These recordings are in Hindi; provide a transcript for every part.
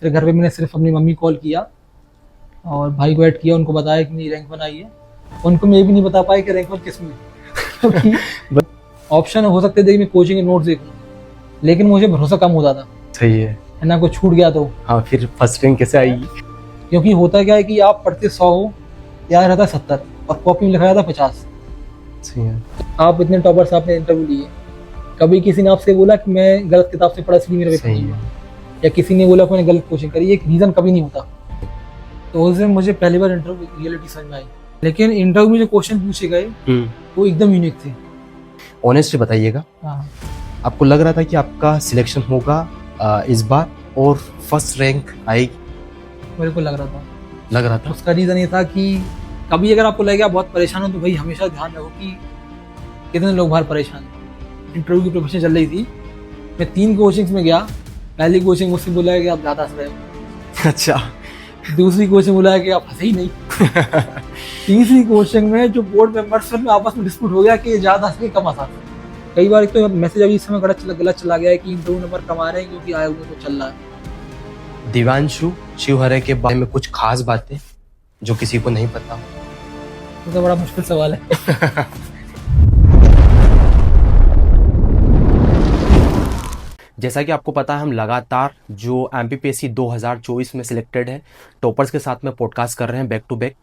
फिर घर पे मैंने सिर्फ अपनी मम्मी कॉल किया और भाई को ऐड किया, उनको बताया कि मेरी रैंक 1 आई है। उनको मैं ये भी नहीं बता पाया कि रैंक 1 किस में है। क्योंकि ऑप्शन हो सकते थे कि मैं कोचिंग के नोट्स देखूँ, लेकिन मुझे भरोसा कम होता था, सही है ना, कुछ छूट गया तो। हाँ, फिर फर्स्ट रैंक कैसे आएगी? क्योंकि होता क्या है कि आप पढ़ते 100 हो, याद रहता 70 और कॉपी में लिखा जाता 50। सही है। आप इतने टॉपर्स आपने इंटरव्यू लिए, कभी किसी ने आपसे बोला कि मैं गलत किताब से पढ़ा इसलिए मेरा पेपर सही नहीं हुआ, है। या किसी ने बोला कि मैंने गलत कोचिंग करी, एक रीज़न कभी नहीं होता। तो उस दिन मुझे पहली बार इंटरव्यू रियलिटी समझ में आई। लेकिन इंटरव्यू में जो क्वेश्चन पूछे गए वो एकदम यूनिक थे। ऑनेस्टली बताइएगा, हाँ, आपको लग रहा था कि आपका सिलेक्शन होगा इस बार और फर्स्ट रैंक आएगी? मेरे को लग रहा था। लग रहा था। उसका रीज़न ये था कि कभी अगर आपको लगे आप बहुत परेशान हो तो भाई हमेशा ध्यान रखो कि कितने लोग बाहर परेशान हैं। इंटरव्यू की प्रिपरेशन चल रही थी, मैं 3 कोचिंग्स में गया। पहली कोचिंग मुझसे बोला है कि आप ज़्यादा हंस रहे हो। अच्छा। दूसरी कोचिंग बोला है कि आप हंसे ही नहीं। तीसरी कोचिंग में जो बोर्ड मेंबर्स में आपस में डिस्प्यूट हो गया कि ज़्यादा हंस के कम हंसा। कई बार एक तो मैसेज अभी इस समय गलत चला गया है कि इंटरव्यू नंबर कम आ रहे हैं क्योंकि आयोग में तो चल रहा है। दिव्यांशु शिवहरे के बारे में कुछ खास बातें जो किसी को नहीं पता? तो बड़ा मुश्किल सवाल है। जैसा कि आपको पता है, हम लगातार जो एमपीपीएससी 2024 में सिलेक्टेड है टॉपर्स के साथ में पॉडकास्ट कर रहे हैं बैक टू बैक।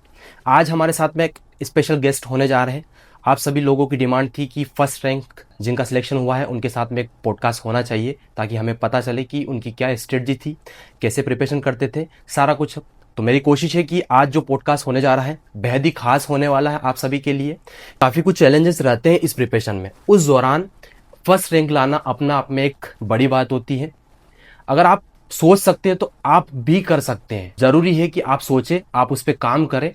आज हमारे साथ में एक स्पेशल गेस्ट होने जा रहे हैं। आप सभी लोगों की डिमांड थी कि फर्स्ट रैंक जिनका सिलेक्शन हुआ है उनके साथ में एक पॉडकास्ट होना चाहिए, ताकि हमें पता चले कि उनकी क्या स्ट्रेटजी थी, कैसे प्रिपरेशन करते थे, सारा कुछ। तो मेरी कोशिश है कि आज जो पॉडकास्ट होने जा रहा है बेहद ही खास होने वाला है आप सभी के लिए। काफ़ी कुछ चैलेंजेस रहते हैं इस प्रिपरेशन में। उस दौरान फर्स्ट रैंक लाना अपना आप में एक बड़ी बात होती है। अगर आप सोच सकते हैं तो आप भी कर सकते हैं। जरूरी है कि आप सोचें, आप उस पर काम करें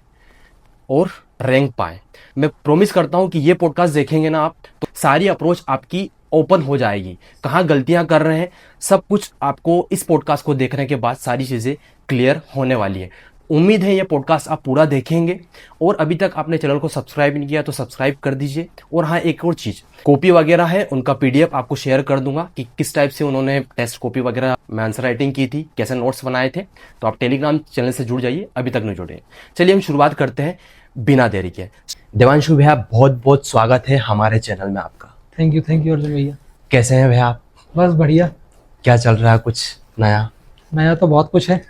और रैंक पाएं। मैं प्रॉमिस करता हूं कि ये पॉडकास्ट देखेंगे ना आप, तो सारी अप्रोच आपकी ओपन हो जाएगी। कहाँ गलतियां कर रहे हैं, सब कुछ आपको इस पॉडकास्ट को देखने के बाद सारी चीज़ें क्लियर होने वाली है। उम्मीद है ये पॉडकास्ट आप पूरा देखेंगे। और अभी तक आपने चैनल को सब्सक्राइब नहीं किया तो सब्सक्राइब कर दीजिए। और हाँ, एक और चीज़, कॉपी वगैरह है उनका पीडीएफ आपको शेयर कर दूंगा कि किस टाइप से उन्होंने टेस्ट कॉपी वगैरह में आंसर राइटिंग की थी, कैसे नोट्स बनाए थे। तो आप टेलीग्राम चैनल से जुड़ जाइए, अभी तक नहीं जुड़े। चलिए हम शुरुआत करते हैं बिना देरी के। देवांशु भैया, बहुत बहुत स्वागत है हमारे चैनल में आपका। थैंक यू अर्जुन भैया। कैसे हैं भैया आप? बस बढ़िया। क्या चल रहा है, कुछ नया? नया तो बहुत कुछ है।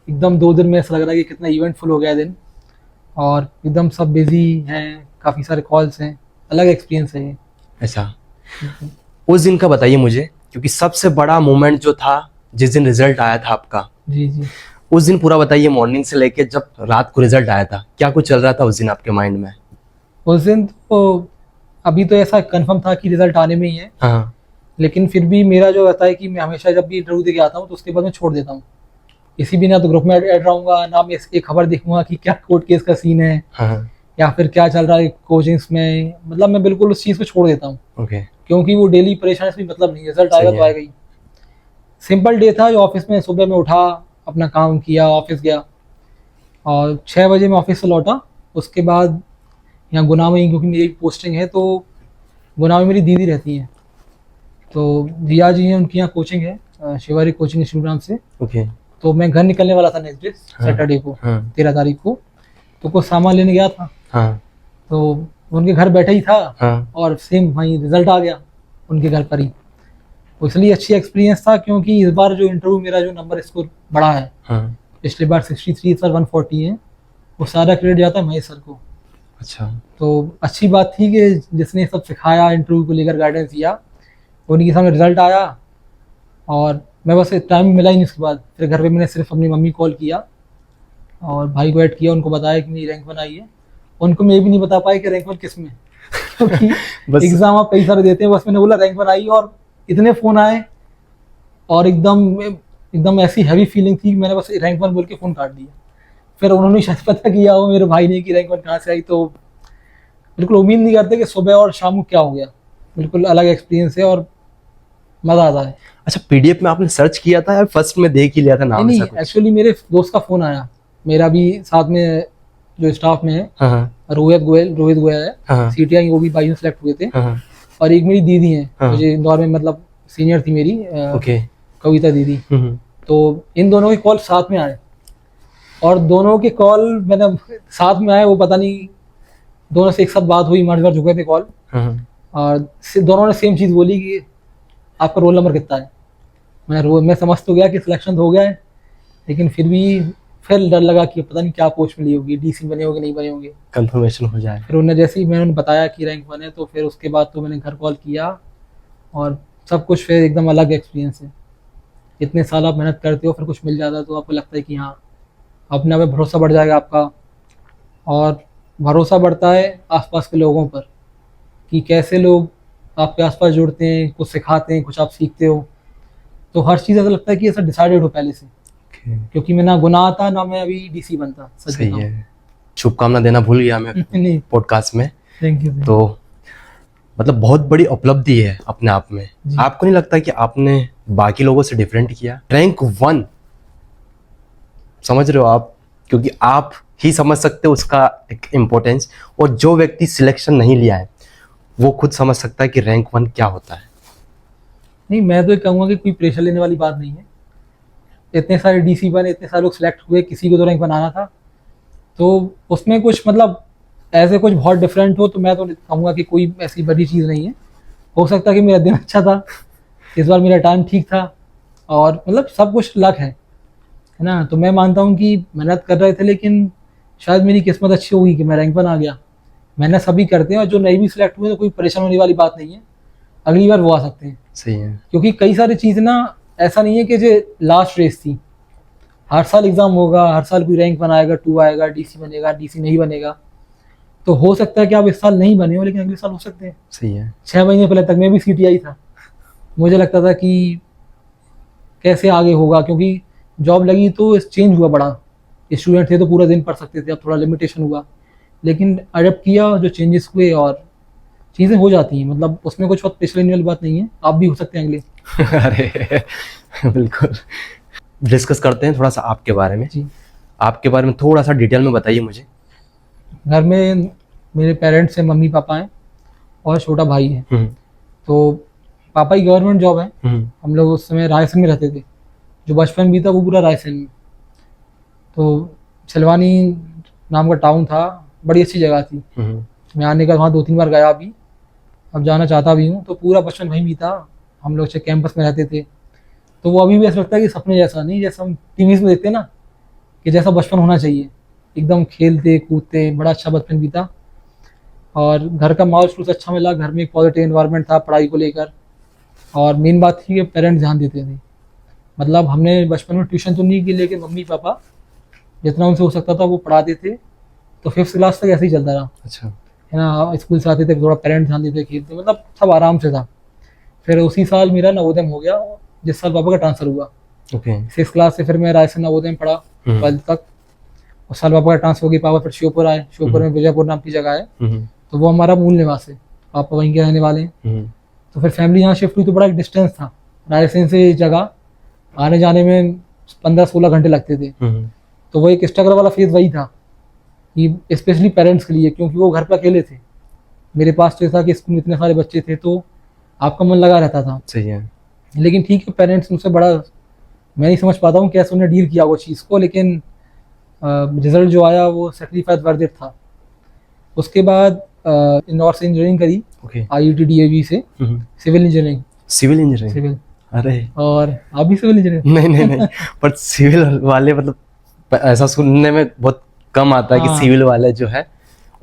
एकदम 2 दिन में ऐसा लग रहा है कि कितना इवेंटफुल हो गया दिन, और एकदम सब बिजी हैं, काफ़ी सारे कॉल्स हैं, अलग एक्सपीरियंस है ये। ऐसा उस दिन का बताइए मुझे, क्योंकि सबसे बड़ा मोमेंट जो था जिस दिन रिजल्ट आया था आपका, जी जी। उस दिन पूरा बताइए, मॉर्निंग से लेके जब रात को रिजल्ट आया था, क्या कुछ चल रहा था उस दिन आपके माइंड में? उस दिन तो अभी तो ऐसा कंफर्म था कि रिजल्ट आने में ही है, हाँ। लेकिन फिर भी मेरा जो रहता है कि मैं हमेशा जब भी इंटरव्यू देके आता हूँ तो उसके बाद मैं छोड़ देता हूँ। किसी भी ना तो ग्रुप में ऐड रहूँगा, ना मैं इसकी खबर देखूंगा कि क्या कोर्ट केस का सीन है, हाँ। या फिर क्या चल रहा है कोचिंग्स में। मतलब मैं बिल्कुल उस चीज़ को छोड़ देता हूँ, ओके। क्योंकि वो डेली परेशानी से भी मतलब नहीं, रिजल्ट आएगा तो आएगा ही। सिंपल डे था। जो ऑफिस में सुबह में उठा, अपना काम किया, ऑफिस गया, और 6 बजे मैं ऑफिस से लौटा। उसके बाद यहाँ गुना में, क्योंकि मेरी पोस्टिंग है तो गुना में मेरी दीदी रहती हैं, तो जिया जी हैं, उनकी यहाँ कोचिंग है, शिवारी कोचिंग इंस्टीट्यूट नाम से। ओके। तो मैं घर निकलने वाला था नेक्स्ट डे सैटरडे को, 13 तारीख को। तो कुछ सामान लेने गया था, तो उनके घर बैठे ही था, और सेम वहीं रिजल्ट आ गया उनके घर पर ही। तो इसलिए अच्छी एक्सपीरियंस था, क्योंकि इस बार जो इंटरव्यू मेरा जो नंबर स्कोर बढ़ा है, पिछली बार 63 सर 140 है, वो सारा क्रेडिट जाता है महेश सर को। अच्छा। तो अच्छी बात थी कि जिसने सब सिखाया, इंटरव्यू को लेकर गाइडेंस दिया, उनके सामने रिजल्ट आया। और मैं बस टाइम मिला ही नहीं उसके बाद। फिर घर पे मैंने सिर्फ अपनी मम्मी कॉल किया और भाई को ऐड किया, उनको बताया कि मेरी रैंक 1 आई है। उनको मैं ये भी नहीं बता पाया कि रैंक 1 किस में है। क्योंकि एग्जाम आप कई सारे देते हैं, बस मैंने बोला रैंक 1 आई, और इतने फ़ोन आए और एकदम ऐसी हैवी फीलिंग थी कि मैंने बस रैंक 1 बोल के फ़ोन काट दिया। फिर उन्होंने शायद पता किया हो मेरे भाई ने कि रैंक 1 कहाँ से आई, तो बिल्कुल उम्मीद नहीं करते कि सुबह और शाम को क्या हो गया। बिल्कुल अलग एक्सपीरियंस है और मज़ा आता है। अच्छा, पीडीएफ में आपने सर्च किया था या फर्स्ट में देख ही लिया था नाम? नहीं, एक्चुअली मेरे दोस्त का फ़ोन आया, मेरा भी साथ में जो स्टाफ में है, रोहित गोयल है, सीटीआई, वो भी 22 में सेलेक्ट हुए थे। और एक मेरी दीदी है, मुझे इंदौर में, मतलब सीनियर थी मेरी, कविता दीदी। तो इन दोनों के कॉल साथ में आए, और दोनों के कॉल मैंने साथ में आए, वो पता नहीं दोनों से एक साथ बात हुई, मर्ज मर्ज हो गए थे कॉल, और दोनों ने सेम चीज़ बोली कि आपका रोल नंबर कितना है। मैं समझ तो गया कि सिलेक्शन हो गया है, लेकिन फिर डर लगा कि पता नहीं क्या पोस्ट मिली होगी, डीसी बने होंगे नहीं बने होंगे, कंफर्मेशन हो जाए। फिर उन्हें जैसे ही मैंने बताया कि रैंक 1 है, तो फिर उसके बाद तो मैंने घर कॉल किया, और सब कुछ फिर एकदम अलग एक्सपीरियंस है। इतने साल आप मेहनत करते हो, फिर कुछ मिल जाता है तो आपको लगता है कि हाँ, अपने आप पे भरोसा बढ़ जाएगा आपका, और भरोसा बढ़ता है आसपास के लोगों पर कि कैसे लोग आपके आसपास जुड़ते हैं, कुछ सिखाते हैं, कुछ आप सीखते हो। तो हर चीज़ ऐसा लगता है कि ऐसा डिसाइडेड हो पहले से, क्योंकि मैं ना गुनाह था, ना मैं अभी डीसी बनता। सही है। शुभकामना देना भूल गया मैं नहीं, पॉडकास्ट में। Thank you. तो मतलब बहुत बड़ी उपलब्धि है अपने आप में। आपको नहीं लगता कि आपने बाकी लोगों से डिफरेंट किया? रैंक 1 समझ रहे हो आप, क्योंकि आप ही समझ सकते हो उसका एक इम्पोर्टेंस, और जो व्यक्ति सिलेक्शन नहीं लिया है वो खुद समझ सकता है कि रैंक 1 क्या होता है। नहीं, मैं तो ये कहूँगा कि कोई प्रेशर लेने वाली बात नहीं है। इतने सारे डीसी बने, इतने सारे लोग सिलेक्ट हुए, किसी को तो रैंक बनाना था, तो उसमें कुछ मतलब ऐसे कुछ बहुत डिफरेंट हो तो मैं तो कहूँगा कि कोई ऐसी बड़ी चीज़ नहीं है। हो सकता है कि मेरा दिन अच्छा था, इस बार मेरा टाइम ठीक था, और मतलब सब कुछ लक है ना। तो मैं मानता हूँ कि मेहनत कर रहे थे, लेकिन शायद मेरी किस्मत अच्छी होगी कि मैं रैंक 1 आ गया। मेहनत सभी करते हैं, और जो नहीं भी सिलेक्ट हुए तो कोई परेशान होने वाली बात नहीं है, अगली बार वो आ सकते हैं। सही है। क्योंकि कई सारी चीज़ ना, ऐसा नहीं है कि जो लास्ट रेस थी, हर साल एग्ज़ाम होगा, हर साल कोई रैंक 1 आएगा, 2 आएगा, डीसी बनेगा, डीसी नहीं बनेगा। तो हो सकता है कि आप इस साल नहीं बने हो, लेकिन अगले साल हो सकते हैं। सही है। 6 महीने पहले तक मैं भी CTI था, मुझे लगता था कि कैसे आगे होगा, क्योंकि जॉब लगी तो चेंज हुआ बड़ा। स्टूडेंट थे तो पूरा दिन पढ़ सकते थे, अब थोड़ा लिमिटेशन हुआ, लेकिन अडेप्ट किया, जो चेंजेस हुए, और चीज़ें हो जाती हैं। मतलब उसमें कुछ बहुत प्रेशर लेने वाली बात नहीं है, आप भी हो सकते हैं अगले। अरे बिल्कुल। डिस्कस करते हैं थोड़ा सा आपके बारे में। जी, आपके बारे में थोड़ा सा डिटेल में बताइए मुझे। घर में मेरे पेरेंट्स हैं, मम्मी पापा हैं, और छोटा भाई है। तो पापा की गवर्नमेंट जॉब है। हम लोग उस समय रायसेन में रहते थे, जो बचपन भी था वो पूरा रायसेन में। तो छिलवानी नाम का टाउन था, बड़ी अच्छी जगह थी। मैं आने का वहाँ 2-3 बार गया भी, अब जाना चाहता भी हूँ। तो पूरा बचपन वहीं भी था, हम लोग कैंपस में रहते थे। तो वो अभी भी ऐसा लगता है कि सपने जैसा नहीं, जैसा हम टीवीज़ में देखते हैं ना, कि जैसा बचपन होना चाहिए, एकदम खेलते कूदते, बड़ा अच्छा बचपन भी था। और घर का माहौल शुरू से अच्छा मिला, घर में एक पॉजिटिव एनवायरनमेंट था पढ़ाई को लेकर, और मेन बात थी कि पेरेंट्स ध्यान देते थे। मतलब हमने बचपन में ट्यूशन तो नहीं की, लेकिन मम्मी पापा जितना उनसे हो सकता था वो पढ़ाते थे। तो 5th क्लास तक ऐसे ही चलता रहा, अच्छा। है ना। स्कूल से आते थे, थोड़ा पेरेंट्स ध्यान देते, खेलते, मतलब सब आराम से था। फिर उसी साल मेरा नवोदय हो गया, जिस साल पापा का ट्रांसफ़र हुआ। ओके। 6th क्लास से फिर मैं रायसेन नवोदय में पढ़ा 12th तक। उस साल पापा का ट्रांसफ़र हो गया, पापा फिर श्योपुर आए। श्योपुर में विजयपुर नाम की जगह है, तो वो हमारा मूल निवास है, पापा वहीं के रहने वाले हैं। तो फिर फैमिली यहाँ शिफ्ट हुई, तो बड़ा एक डिस्टेंस था रायसेन से जगह, आने जाने में 15-16 घंटे लगते थे। तो वो एक स्ट्रगल वाला फेज वही था, कि स्पेशली पेरेंट्स के लिए, क्योंकि वो घर पर अकेले थे। मेरे पास तो था कि स्कूल में इतने सारे बच्चे थे, तो आपका मन लगा रहता था। सही है। लेकिन ठीक है, पेरेंट्स मुझसे बड़ा, मैं नहीं समझ पाता हूँ कैसे उन्हें डील किया वो चीज़ को, लेकिन रिजल्ट जो आया वो सेक्रीफाइस वर्थ इट था। उसके बाद इंदौर से इंजीनियरिंग करी, IIT DAV से, civil engineering. Civil engineering? Civil. अरे, और आप भी सिविल इंजीनियर? नहीं पर सिविल वाले, मतलब ऐसा सुनने में बहुत कम आता है कि सिविल वाले जो है,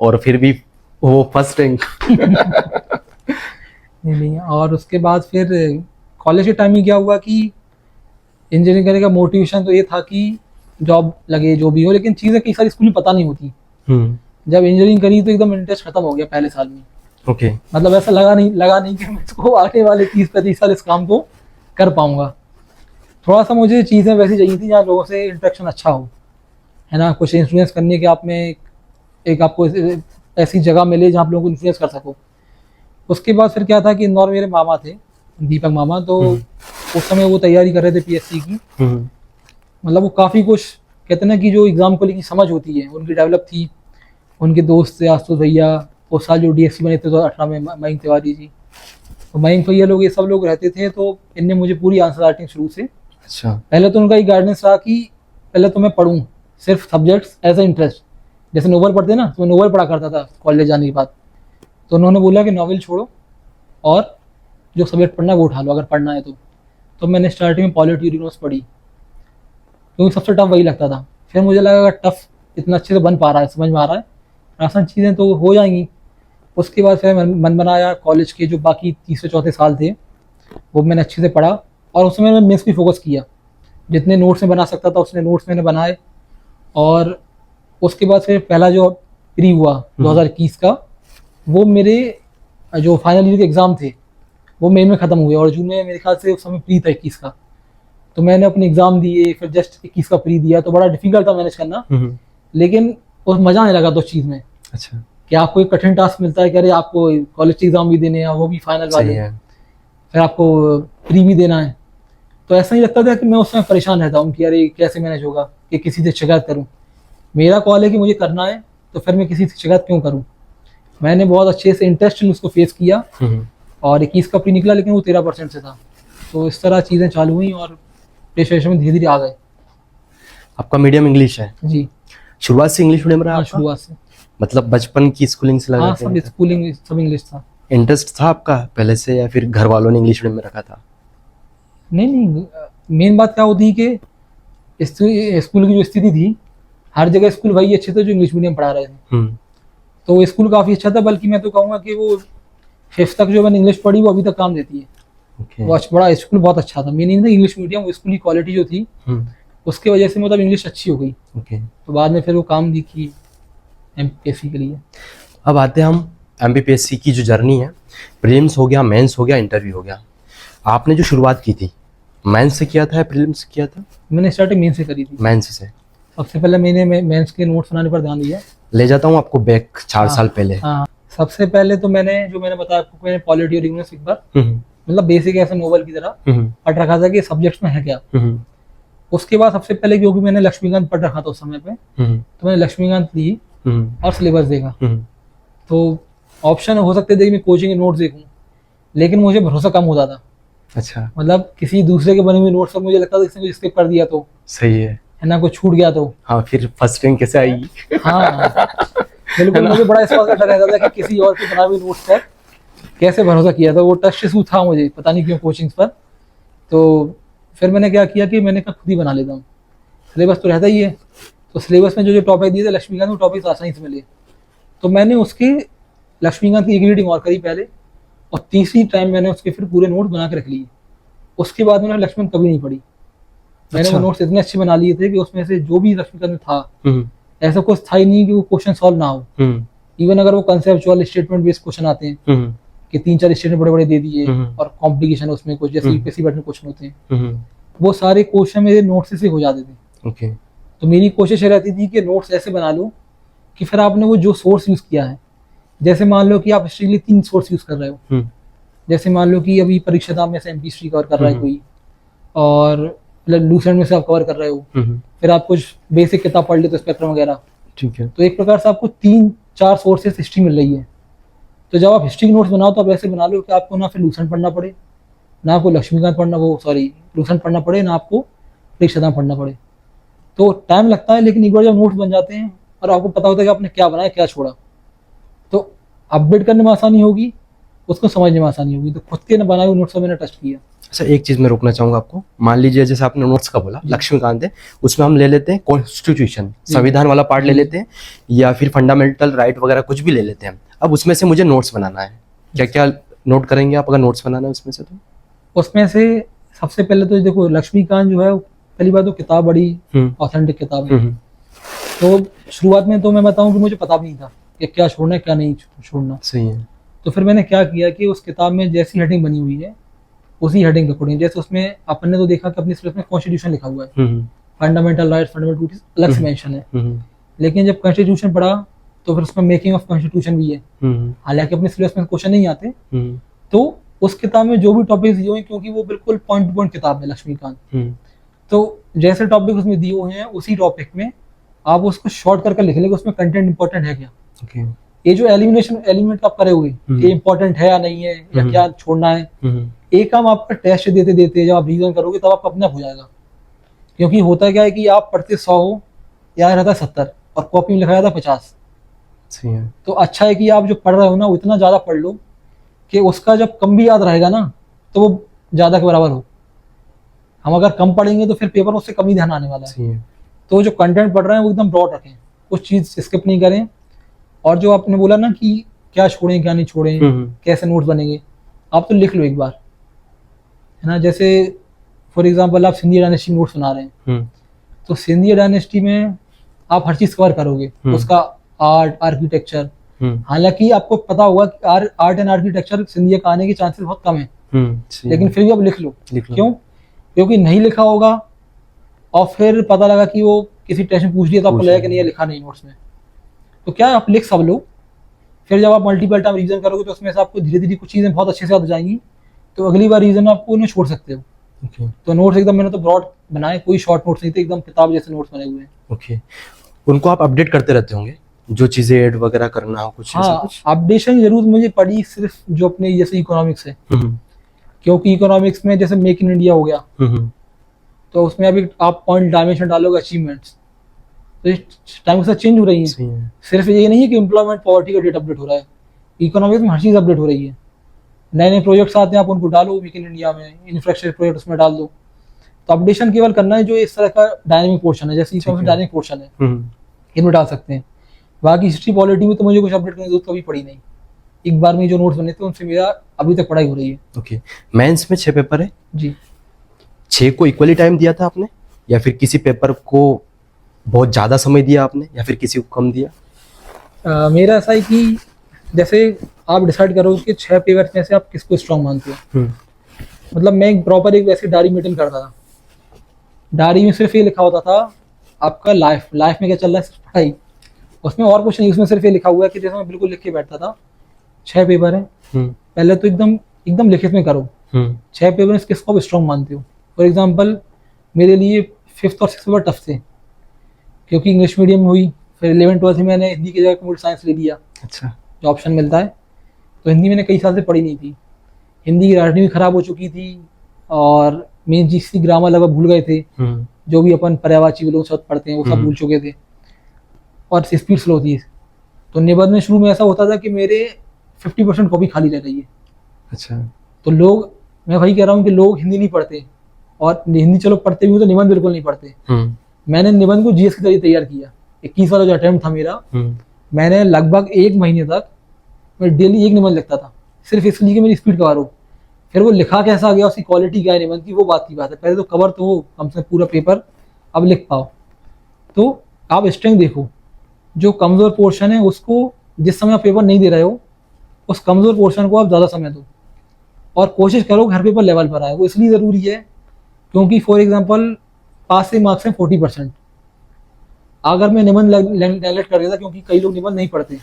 और फिर भी वो फर्स्ट रैंक। नहीं। और उसके बाद फिर कॉलेज के टाइम में क्या हुआ कि इंजीनियरिंग करने का मोटिवेशन तो ये था कि जॉब लगे जो भी हो, लेकिन चीज़ें कई सारी स्कूल में पता नहीं होती। जब इंजीनियरिंग करी तो एकदम इंटरेस्ट खत्म हो गया पहले साल में। ओके। मतलब ऐसा लगा नहीं कि मैं इसको आने वाले 30-35 साल इस काम को कर पाऊंगा। थोड़ा सा मुझे चीज़ें वैसी चाहिए थी जहाँ लोगों से इंटरेक्शन अच्छा हो, है ना, कुछ इन्फ्लुएंस करने के आप में एक आपको ऐसी जगह मिले जहाँ आप लोगों को इन्फ्लुएंस कर सको। उसके बाद फिर क्या था कि इंदौर मेरे मामा थे, दीपक मामा, तो उस समय वो तैयारी कर रहे थे PSC की। मतलब वो काफ़ी कुछ कहते ना कि जो एग्ज़ाम को लेकर समझ होती है उनकी डेवलप थी। उनके दोस्त थे आशुतोष भैया, उस साल जो DSC बने थे 2018 में, मयंक तिवारी जी, तो मयंक भैया लोग, ये सब लोग रहते थे। तो इनने मुझे पूरी आंसर राइटिंग शुरू से अच्छा। पहले तो उनका ये गाइडेंस रहा कि पहले तो मैं पढ़ूँ सिर्फ सब्जेक्ट्स एज ए इंटरेस्ट, जैसे नोवेल पढ़ते हैं ना, तो मैं नोवेल पढ़ा करता था कॉलेज जाने के बाद। तो उन्होंने बोला कि नॉवेल छोड़ो और जो सब्जेक्ट पढ़ना है वो उठा लो अगर पढ़ना है तो मैंने स्टार्टिंग में पॉलिटी और इकोनॉमिक्स पढ़ी, क्योंकि सबसे टफ वही लगता था। फिर मुझे लगा अगर टफ इतना अच्छे से बन पा रहा है, समझ में आ रहा है, आसान चीज़ें तो हो जाएंगी। उसके बाद फिर मन बनाया, कॉलेज के जो बाकी तीसरे चौथे साल थे वो मैंने अच्छे से पढ़ा, और उसमें मैं मेंस भी फोकस किया, जितने नोट्स में बना सकता था उसने नोट्स मैंने बनाए। और उसके बाद फिर पहला जो प्री हुआ 2021 का, वो मेरे जो फाइनल ईयर के एग्ज़ाम थे वो मई में ख़त्म हुए, और जून में मेरे ख्याल से उस समय प्री था 21 का। तो मैंने अपने एग्ज़ाम दिए, फिर जस्ट 21 का प्री दिया, तो बड़ा डिफिकल्ट था मैनेज करना, लेकिन उस मज़ा आने लगा 2 चीज़ में। अच्छा। कि आपको एक कठिन टास्क मिलता है कि अरे आपको कॉलेज के एग्ज़ाम भी देने हैं, वो भी फाइनल वाले, फिर आपको प्री भी देना है। तो ऐसा ही लगता था कि मैं उस समय परेशान रहता हूँ कि अरे कैसे मैनेज होगा, कि किसी से शिकायत करूँ। मेरा कॉल है कि मुझे करना है, तो फिर मैं किसी से शिकायत क्यों करूँ। मैंने बहुत अच्छे से इंटरेस्ट उसको फेस किया, और 21 का प्री निकला, लेकिन वो 13% से था। तो इस तरह चीज़ें चालू हुई और प्रिपरेशन में धीरे धीरे आ गए। आपका मीडियम इंग्लिश है? जी, शुरुआत से इंग्लिश मीडियम रहा? शुरुआत से। मतलब बचपन की स्कूलिंग से लगा? हाँ, सब स्कूलिंग सब इंग्लिश था। इंटरेस्ट था आपका पहले से, या फिर घर वालों ने इंग्लिश मीडियम में रखा था? नहीं, मेन बात क्या होती है कि स्कूल की जो स्थिति थी, हर जगह स्कूल वही अच्छे थे जो इंग्लिश मीडियम पढ़ा रहे थे। तो वो स्कूल काफ़ी अच्छा था, बल्कि मैं तो कहूँगा कि वो 5th तक जो मैंने इंग्लिश पढ़ी वो अभी तक काम देती है। वो बड़ा स्कूल बहुत अच्छा था। मेन नहीं था इंग्लिश मीडियम, वो स्कूल की क्वालिटी जो थी उसकी वजह से मतलब इंग्लिश अच्छी हो गई। तो बाद में फिर वो काम भी की MPSC के लिए। अब आते हैं हम MPPSC की जो जर्नी है, प्रीलिम्स हो गया, मेंस हो गया, इंटरव्यू हो गया। आपने जो शुरुआत की थी मेंस से किया था या प्रीलिम्स से किया था? मैंने स्टार्टिंग मेंस से करी थी। मेंस से सबसे पहले मैंने मेंस के नोट्स बनाने पर ध्यान दिया। ले जाता हूँ आपको बैक 4 साल पहले। हाँ, सबसे पहले तो मैंने बताया आपको, मैंने पॉलिटी और इकोनॉमिक्स एक बार मतलब बेसिक ऐसे नोवेल की तरह पढ़ रखा था कि सब्जेक्ट्स में है क्या। उसके बाद सबसे पहले क्योंकि मैंने लक्ष्मीकांत पढ़ रखा था उस समय पे, तो मैंने लक्ष्मीकांत ली और सिलेबस देखा। तो ऑप्शन हो सकते थे कि मैं कोचिंग के नोट्स देखूं, लेकिन मुझे भरोसा कम होता था। अच्छा। मतलब किसी दूसरे के बने हुए नोट्स पर मुझे लगता था इसने कुछ स्किप कर दिया तो सही है ना, कुछ छूट गया तो। हाँ, फिर फर्स्ट रैंक कैसे आएगी? हाँ बिल्कुल, मुझे बड़ा इस बात का डर रहता था कि किसी और के बनाए हुए नोट्स पर कैसे भरोसा किया था। वो टच इशू था मुझे, पता नहीं क्यों कोचिंग्स पर। तो फिर मैंने क्या किया कि मैंने कहा खुद ही बना लेता हूँ, सिलेबस तो रहता ही है। तो सिलेबस में जो टॉपिक दिए थे लक्ष्मीकांत, वो टॉपिक आसानी से मिले। तो मैंने उसके लक्ष्मीकांत की एक रीडिंग और करी पहले, और तीसरी टाइम मैंने उसके फिर पूरे नोट बना के रख लिए। उसके बाद मैंने लक्ष्मण कभी नहीं पढ़ी। मैंने वो नोट्स इतने अच्छे बना लिए थे कि उसमें से जो भी लक्ष्मीकांत में था ऐसा कुछ था ही नहीं कि वो क्वेश्चन सॉल्व ना हो। इवन अगर वो कंसेप्चुअल स्टेटमेंट बेस्ड क्वेश्चन आते हैं कि 3-4 स्टेटमेंट बड़े बड़े दे दिए और कॉम्प्लिकेशन उसमें कुछ, जैसे यूपीएससी बैठ में क्वेश्चन होते हैं, वो सारे क्वेश्चन मेरे नोट्स से हो जाते थे। तो मेरी कोशिश ये रहती थी कि नोट्स ऐसे बना लो कि फिर आपने वो जो सोर्स यूज किया है, जैसे मान लो कि आप हिस्ट्री के लिए 3 सोर्स यूज कर रहे हो, जैसे मान लो कि अभी परीक्षाधाम में से एमपी हिस्ट्री कवर कर रहा है कोई, और लूसेंट में से आप कवर कर रहे हो, फिर आप कुछ बेसिक किताब पढ़ लेते हो, स्पेक्ट्रम वगैरह, ठीक है। तो एक प्रकार से आपको 3-4 सोर्सेस हिस्ट्री मिल रही है। तो जब आप हिस्ट्री के नोट्स बनाओ तो आप ऐसे बना लो कि आपको ना फिर लूसेंट पढ़ना पड़े, ना आपको लक्ष्मीकांत पढ़ना, लूसेंट पढ़ना पड़े, ना आपको परीक्षाधाम पढ़ना पड़े। तो टाइम लगता है, लेकिन एक बार जब नोट्स बन जाते हैं और आपको पता होता है कि आपने क्या बनाया क्या छोड़ा, तो अपडेट करने में आसानी होगी, उसको समझने में आसानी होगी। तो खुद के बनाए हुए नोट्स को मैंने टेस्ट किया। अच्छा, एक चीज मैं रोकना चाहूंगा आपको। मान लीजिए जैसे आपने नोट्स का बोला, लक्ष्मीकांत है, उसमें हम ले लेते हैं कॉन्स्टिट्यूशन, संविधान वाला पार्ट ले लेते हैं, या फिर फंडामेंटल राइट वगैरह कुछ भी ले लेते हैं। अब उसमें से मुझे नोट्स बनाना है, क्या क्या नोट करेंगे आप अगर नोट्स बनाना है उसमें से? तो उसमें से सबसे पहले तो देखो, लक्ष्मीकांत जो है पहली बात तो किताब बड़ी ऑथेंटिक किताब है। तो शुरुआत में तो मैं बताऊं कि मुझे पता भी नहीं था कि क्या छोड़ना है क्या नहीं छोड़ना। सही है। तो फिर मैंने क्या किया कि उस किताब में जैसी हेडिंग बनी हुई है उसी हेडिंग के अकॉर्डिंग, जैसे उसमें अपन ने तो देखा कि अपनी सिलेबस में कॉन्स्टिट्यूशन लिखा हुआ है, फंडामेंटल राइट्स, फंडामेंटल ड्यूटीज अलग से मेंशन है, लेकिन जब कॉन्स्टिट्यूशन पढ़ा तो फिर उसमें मेकिंग ऑफ कॉन्स्टिट्यूशन भी है। हालांकि अपने सिलेबस में क्वेश्चन नहीं आते, तो उस किताब में जो भी टॉपिक्स दिए हुए हैं, क्योंकि वो बिल्कुल पॉइंट टू पॉइंट किताब है लक्ष्मीकांत, तो जैसे टॉपिक उसमें दिए हुए हैं उसी टॉपिक में आप उसको शॉर्ट करके लिख लेंगे, उसमें कंटेंट इंपॉर्टेंट है क्या। ये जो एलिमिनेशन एलिमेंट आप करे हुए ये इंपॉर्टेंट है या नहीं है, या क्या छोड़ना है, एक काम आपका टेस्ट देते देते जब आप रिवीजन करोगे तब आपका अपने आप हो जाएगा। क्योंकि होता क्या है कि आप पढ़ते 100 हो, याद रहता है 70 और कॉपी में लिखा जाता है 50। सही है। तो अच्छा है कि आप जो पढ़ रहे हो ना वो इतना ज़्यादा पढ़ लो कि उसका जब कम भी याद रहेगा ना तो वो ज़्यादा के बराबर हो। हम अगर कम पढ़ेंगे तो फिर पेपर में उससे कम ही ध्यान आने वाला है। सही है। तो जो कंटेंट पढ़ रहे हैं वो एकदम ब्रॉड रखें, कुछ चीज़ स्किप नहीं करें। और जो आपने बोला ना कि क्या छोड़ें क्या नहीं छोड़ें, कैसे नोट्स बनेंगे, आप तो लिख लो एक बार, है ना। जैसे फॉर एग्जांपल आप सिंधिया डायनेस्टी नोट्स बना रहे हैं, तो सिंधिया डायनेस्टी में आप हर चीज़ कवर करोगे, उसका आर्ट आर्किटेक्चर। हालांकि आपको पता होगा कि आर्ट एंड आर्किटेक्चर सिंधिया का आने के चांसेस बहुत कम है, लेकिन फिर भी आप लिख लो। क्यों? क्योंकि नहीं लिखा होगा और फिर पता लगा कि वो किसी टेस्ट में पूछ लिया तो आपको लगा कि नहीं लिखा नहीं नोट्स में, तो क्या आप लिख सब लो। फिर जब आप मल्टीपल टाइम रीजन करोगे तो उसमें से आपको धीरे धीरे कुछ चीज़ें बहुत अच्छे से याद हो जाएंगी, तो अगली बार रीजन आपको उन्हें छोड़ सकते हो। तो नोट्स एकदम मैंने तो ब्रॉड बनाए, कोई शॉर्ट नोट्स नहीं थे, एकदम किताब जैसे नोट्स बने हुए हैं। ओके, उनको आप अपडेट करते रहते होंगे, जो चीजें ऐड वगैरह करना हो कुछ ऐसा हाँ, कुछ? अपडेशन जरूर मुझे पड़ी सिर्फ जो अपने जैसे इकोनॉमिक्स है, क्योंकि इकोनॉमिक्स में जैसे मेक इन इंडिया हो गया, तो उसमें अभी आप पॉइंट डायमेंशन डालोगे अचीवमेंट्स, तो टाइम के साथ चेंज हो रही है। सिर्फ ये नहीं है कि एम्प्लॉयमेंट पॉवर्टी का डेट अपडेट हो रहा है, इकोनॉमिक्स में हर चीज़ अपडेट हो रही है। नए नए प्रोजेक्ट्स आते हैं, आप उनको डालो मेक इन इंडिया में, इंफ्रास्ट्रक्चर प्रोजेक्ट उसमें डाल दो। तो अपडेशन केवल करना है जो इस तरह का डायनेमिक पोर्शन है, जैसे इकोनॉमिक्स डायनेमिक पोर्शन है, इनमें डाल सकते हैं। बाकी हिस्ट्री पॉलिटी में तो मुझे कुछ अपडेट करने की जरूरत कभी पड़ी नहीं, एक बार में जो नोट्स बने थे उनसे मेरा अभी तक पढ़ाई हो रही है। ओके, मेंस में 6 पेपर है जी। 6 को इक्वली टाइम दिया था आपने, या फिर किसी पेपर को बहुत ज़्यादा समय दिया आपने, या फिर किसी को कम दिया? मेरा ऐसा है कि जैसे आप डिसाइड करो कि 6 पेपर में से आप किसको स्ट्रॉन्ग मानते हो। मतलब मैं एक प्रॉपर एक वैसे डायरी मेंटेन करता था, डायरी में सिर्फ ये लिखा होता था आपका लाइफ में क्या चल रहा है, सिर्फ पढ़ाई, उसमें और कुछ नहीं। उसमें सिर्फ ये लिखा हुआ है कि जैसे मैं बिल्कुल लिख के बैठता था 6 पेपर है, पहले तो एकदम लिखित में करो 6 पेपर में किसको आप स्ट्रॉन्ग मानते हो। फॉर एग्जाम्पल मेरे लिए 5th और 6th पेपर टफ थे, क्योंकि इंग्लिश मीडियम में हुई। फिर 11th 12th में मैंने हिंदी की जगह कंप्यूटर साइंस ले लिया, अच्छा, जो ऑप्शन मिलता है। तो हिंदी मैंने कई साल से पढ़ी नहीं थी, हिंदी की राइटिंग भी खराब हो चुकी थी, और मेन चीज थी ग्रामर लगभग भूल गए थे, जो भी अपन पर्यायवाची लोग सब पढ़ते हैं वो सब भूल चुके थे, और स्पीड स्लो थी। तो निबंध में शुरू में ऐसा होता था कि मेरे 50% कॉपी खाली रह रही है। अच्छा, तो लोग, मैं वही कह रहा हूँ कि लोग हिंदी नहीं पढ़ते, और हिंदी चलो पढ़ते भी हो तो निबंध बिल्कुल नहीं पढ़ते। मैंने निबंध को जीएस के जरिए तैयार किया। 21 वाला जो अटेम्प्ट था मेरा, मैंने लगभग 1 महीने तक मैं डेली एक निबंध लिखता था, सिर्फ इसलिए कि मेरी स्पीड कवर हो। फिर वो लिखा कैसा गया, उसकी क्वालिटी क्या है निबंध की, वो बात की बात है। पहले तो कवर तो हो, कम से कम पूरा पेपर अब लिख पाओ। तो आप स्ट्रेंथ देखो, जो कमज़ोर पोर्शन है उसको जिस समय आप पेपर नहीं दे रहे हो, उस कमज़ोर पोर्शन को आप ज़्यादा समय दो, और कोशिश करो हर पेपर लेवल पर आए। वो इसलिए ज़रूरी है क्योंकि फॉर एग्जांपल पासिंग मार्क्स हैं 40%, अगर मैं निबंध नेगलेक्ट कर देता, क्योंकि कई लोग निबंध नहीं पढ़ते,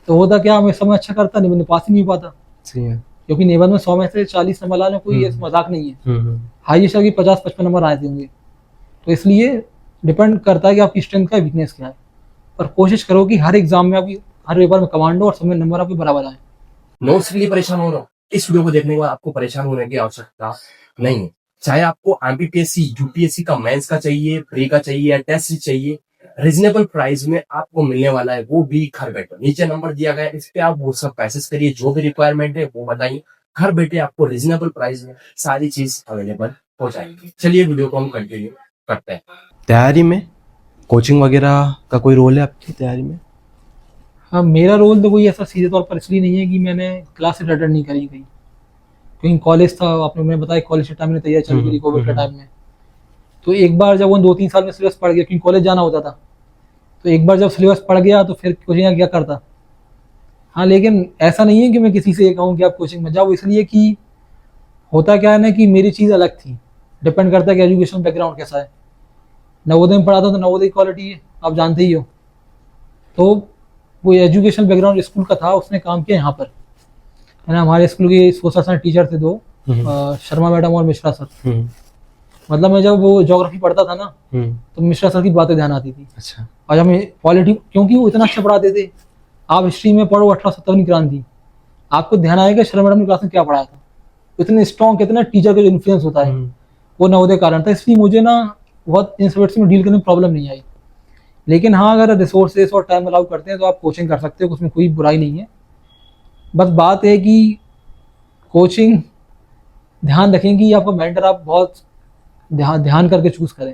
तो होता क्या, मैं समय अच्छा करता, निबंध पास ही नहीं हो पाता। सही है, क्योंकि निबंध में 100 में से 40 नंबर लाने कोई मजाक नहीं है, हाईएस्ट अभी 50-55 नंबर आए थे होंगे। तो इसलिए डिपेंड करता है कि आपकी स्ट्रेंथ का वीकनेस क्या है, और कोशिश करो कि हर एग्जाम में आपकी हर पेपर में कमांडो और समय नंबर आपके बराबर आए। नोट्स के लिए परेशान हो रहा हूँ, इस वीडियो को देखने के बाद आपको परेशान होने की आवश्यकता नहीं है। चाहे आपको एमपीपीएससी यूपीएससी का मेंस का चाहिए, प्री का चाहिए या टेस्ट चाहिए, रीजनेबल प्राइस में आपको मिलने वाला है, वो भी घर बैठे। नीचे नंबर दिया गया है, इस पे आप वो सब पैसेज करिए, जो भी रिक्वायरमेंट है वो बताइए, घर बैठे आपको रीजनेबल प्राइस में सारी चीज अवेलेबल हो जाएगी। चलिए वीडियो को हम कंटिन्यू करते हैं। तैयारी में कोचिंग वगैरह का कोई रोल है आपकी तैयारी में? हाँ, मेरा रोल तो कोई ऐसा सीधे तौर पर इसलिए नहीं है कि मैंने क्लासेस अटेंड नहीं करी गई, क्योंकि कॉलेज था, आपने मैंने बताया कॉलेज के टाइम में तैयारी चल रही कोविड के टाइम में। तो एक बार जब वो 2-3 साल में सिलेबस पढ़ गया, क्योंकि कॉलेज जाना होता था, तो एक बार जब सिलेबस पढ़ गया तो फिर कोचिंग क्या करता। हाँ, लेकिन ऐसा नहीं है कि मैं किसी से ये कहूँ कि आप कोचिंग में जाओ, इसलिए कि होता क्या है ना कि मेरी चीज़ अलग थी। डिपेंड करता है कि एजुकेशन बैकग्राउंड कैसा है। नवोदय में पढ़ा था तो नवोदय क्वालिटी है, आप जानते ही हो। तो वो एजुकेशन बैकग्राउंड स्कूल का था, उसने काम किया यहाँ पर, है ना। हमारे स्कूल के सोशल साइंस टीचर थे 2, शर्मा मैडम और मिश्रा सर। मतलब मैं जब वो ज्योग्राफी पढ़ता था ना, तो मिश्रा सर की बातें ध्यान आती थी। अच्छा, और हमें पॉलिटी, क्योंकि वो इतना अच्छा पढ़ाते थे। आप हिस्ट्री में पढ़ो 1857 क्रांति, आपको ध्यान आएगा शर्मा मैडम ने क्लास में क्या पढ़ाया था। इतने स्ट्रॉन्ग, कितना टीचर का जो इन्फ्लुएंस होता है, वो नवोदय कारण था। इसलिए मुझे ना बहुत इन सब्जेक्ट्स में डील करने में प्रॉब्लम नहीं आई। लेकिन हाँ, अगर रिसोर्सेज और टाइम अलाउ करते हैं तो आप कोचिंग कर सकते हो, उसमें कोई बुराई नहीं है। बस बात है कि कोचिंग ध्यान रखें कि आपका मेंटर आप बहुत ध्यान करके चूज़ करें,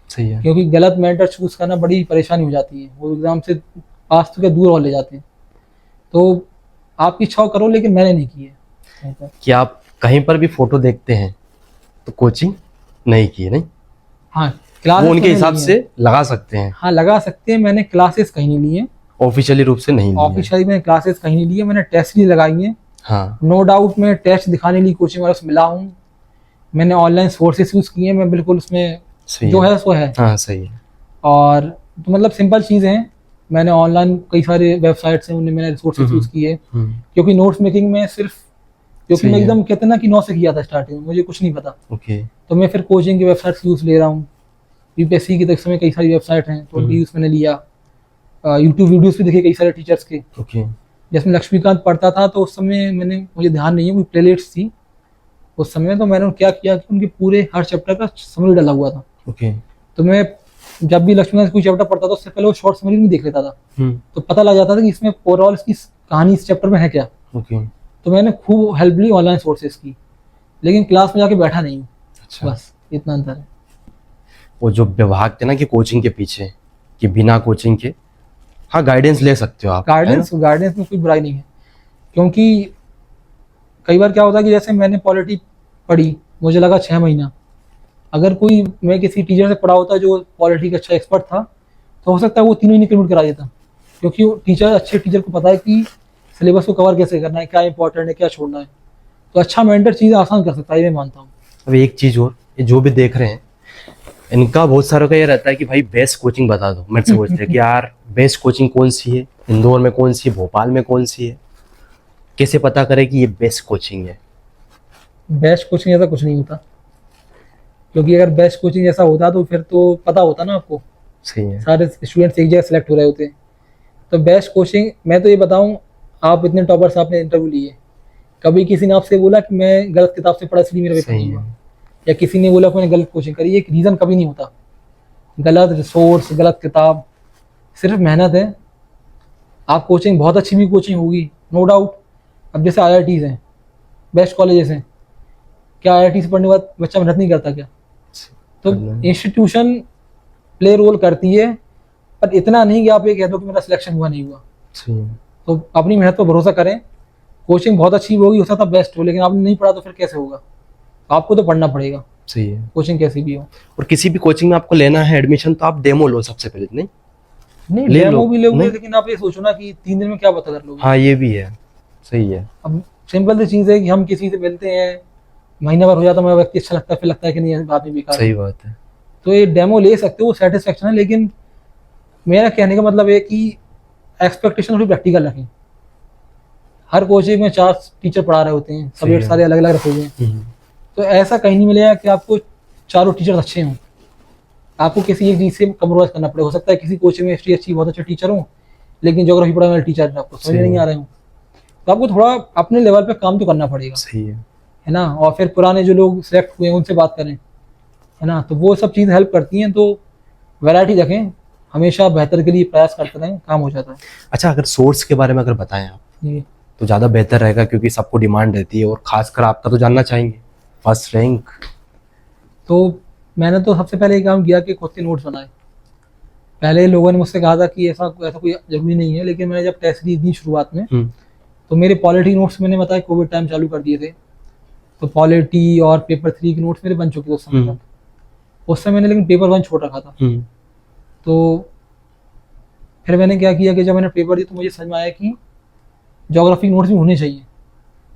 सही है। क्योंकि गलत मेंटर चूज़ करना बड़ी परेशानी हो जाती है, वो एग्ज़ाम से पास तो क्या दूर और ले जाते हैं। तो आपकी इच्छा हो करो, लेकिन मैंने नहीं की है। कि आप कहीं पर भी फोटो देखते हैं तो कोचिंग नहीं की है, नहीं? हाँ, वो क्लासेस उनके मैंने हिसाब ली हैं। से लगा सकते हैं, हाँ, लगा सकते हैं। मैंने क्लासेस कहीं नहीं ली है, ऑफिशियली रूप से नहीं ली है। ऑफिशियली मैंने क्लासेस कहीं नहीं ली है, मैंने टेस्ट भी लगाई हैं। हाँ, नो डाउट मैं टेस्ट दिखाने के लिए कोचिंग वालों से मिला हूँ, मैंने ऑनलाइन सोर्सेस यूज़ किए हैं, मैं बिल्कुल उसमें सही जो है। है सो है। हाँ, सही है। और तो मतलब सिंपल चीज़ हैं, मैंने ऑनलाइन कई सारे वेबसाइट्स हैं, उनमें मैंने रिसोर्सेज यूज़ किए, क्योंकि नोट्स मेकिंग में सिर्फ, क्योंकि सही मैं है। एकदम कहते ना कि 9 से किया था स्टार्टिंग में, मुझे कुछ नहीं पता, ओके। तो मैं फिर कोचिंग की वेबसाइट्स यूज़ ले रहा हूँ। यूपीएससी की तो इस समय कई सारी वेबसाइट हैं, तो उनकी यूज़ मैंने लिया। यूट्यूब वीडियोस भी देखे कई सारे टीचर्स के, ओके। जिसमें लक्ष्मीकांत पढ़ता था, तो उस समय मुझे ध्यान नहीं है, कोई प्लेलिस्ट थी उस समय, तो मैंने क्या किया कि उनके पूरे हर चैप्टर का समरी डाला हुआ था। ओके। तो मैं जब भी लक्ष्मीकांत कोई चैप्टर पढ़ता था, उससे पहले वो शॉर्ट समरी नहीं देख लेता था, तो पता लग जाता था कि इसमें ओवरऑल इसकी कहानी इस चैप्टर में है क्या। ओके। तो मैंने खूब हेल्प ली ऑनलाइन सोर्सेज की, लेकिन क्लास में जाके बैठा नहीं हूँ। अच्छा। बस इतना अंतर है। वो जो विभाग थे ना कि कोचिंग के पीछे, कि बिना कोचिंग के हाँ गाइडेंस ले सकते हो आप, है ना? गाइडेंस में कोई बुराई नहीं है, क्योंकि कई बार क्या होता है कि जैसे मैंने पॉलिटी पढ़ी, मुझे लगा 6 महीना, अगर कोई मैं किसी टीचर से पढ़ा होता जो पॉलिटी का अच्छा एक्सपर्ट था, तो हो सकता है वो 3 महीने कंप्लीट करा देता, क्योंकि वो अच्छे टीचर को पता है कि सिलेबस को कवर कैसे करना है, क्या इंपॉर्टेंट है, क्या छोड़ना है। तो अच्छा मेंटर चीज़ आसान कर सकता है, ये मैं मानता हूँ। अब एक चीज और, ये जो भी देख रहे हैं, इनका बहुत सारों का ये रहता है कि भाई बेस्ट कोचिंग बता दो। मेरे से पूछते हैं कि यार बेस्ट कोचिंग कौन सी है, इंदौर में कौन सी है, भोपाल में कौन सी है, कैसे पता करें कि ये बेस्ट कोचिंग है? बेस्ट कोचिंग ऐसा कुछ नहीं होता, क्योंकि अगर बेस्ट कोचिंग ऐसा होता तो फिर तो पता होता ना आपको, सही है। सारे स्टूडेंट्स एक जगह सेलेक्ट हो रहे होते। तो बेस्ट कोचिंग, मैं तो ये बताऊं, आप इतने टॉपर्स आपने इंटरव्यू लिए, कभी किसी ने आपसे बोला कि मैं गलत किताब से पढ़ा इसलिए मेरा पेपर सही नहीं है। हुआ, या किसी ने बोला कि मैंने गलत कोचिंग करी, एक रीज़न कभी नहीं होता। गलत रिसोर्स, गलत किताब, सिर्फ मेहनत है। आप कोचिंग बहुत अच्छी भी कोचिंग होगी, नो डाउट। अब जैसे IITs हैं, बेस्ट कॉलेजेस हैं, क्या IIT से पढ़ने के बाद बच्चा मेहनत नहीं करता क्या? तो करना है। इंस्टीट्यूशन प्ले रोल करती है, पर इतना नहीं कि आप ये कह दो कि मेरा सिलेक्शन हुआ नहीं हुआ। सही है। तो अपनी मेहनत पर भरोसा करें। कोचिंग बहुत अच्छी होगी, हो सकता है बेस्ट हो, लेकिन आपने नहीं पढ़ा तो फिर कैसे होगा? आपको तो पढ़ना पड़ेगा, सही है। कोचिंग कैसी भी हो। और किसी भी कोचिंग में आपको लेना है एडमिशन, तो आप डेमो लो सबसे पहले, नहीं? नहीं, ले डेमो लो, भी लोगे, नहीं? लेकिन आप ये सोचो ना कि 3 दिन में क्या पता कर लोगे। हाँ, ये भी है। सही है। अब सिंपल सी चीज़ है कि हम किसी से मिलते हैं, महीना भर हो जाता है, मेरा व्यक्ति अच्छा लगता है, फिर लगता है कि नहीं बात में बेकार है। सही बात है। तो ये डेमो ले सकते हो, सेटिस्फेक्शन है, लेकिन मेरा कहने का मतलब है कि एक्सपेक्टेशन थोड़ी प्रैक्टिकल रखें। हर कोचिंग में 4 टीचर पढ़ा रहे होते हैं, सही सब्जेक्ट है। सारे अलग अलग रखे हुए हैं, तो ऐसा कहीं नहीं मिलेगा कि आपको चारों टीचर अच्छे हों। आपको किसी एक चीज़ से कम्प्रोमाइज करना पड़ेगा। हो सकता है किसी कोचिंग में हिस्ट्री अच्छी, बहुत अच्छे टीचर हों, लेकिन ज्योग्राफी पढ़ाने वाले टीचर आपको समझ सही नहीं है। आ रहे हों, तो आपको थोड़ा अपने लेवल पे काम तो करना पड़ेगा, सही है। है ना। और फिर पुराने जो लोग सेलेक्ट हुए हैं उनसे बात करें, है ना, तो वो सब चीज़ हेल्प करती हैं। तो वैरायटी रखें, हमेशा बेहतर के लिए प्रयास करते रहें, काम हो जाता है। अच्छा, अगर सोर्स के बारे में अगर बताएं आप, जी, तो ज़्यादा बेहतर रहेगा, क्योंकि सबको डिमांड रहती है, और खासकर आपका तो जानना चाहेंगे फर्स्ट रैंक। तो मैंने तो सबसे पहले ये काम किया कि खुद के नोट्स बनाए। पहले लोगों ने मुझसे कहा था कि ऐसा कोई जरूरी नहीं है, लेकिन मैंने जब टेस्ट दी शुरुआत में, तो मेरे पॉलिटी नोट्स मैंने बताया कोविड टाइम चालू कर दिए थे, तो पॉलिटी और पेपर 3 के नोट्स मेरे बन चुके थे उस समय तक। उस समय मैंने लेकिन पेपर 1 छोड़ रखा था। तो फिर मैंने क्या किया कि जब मैंने पेपर दी तो मुझे समझ में आया कि ज्योग्राफी नोट्स भी होने चाहिए,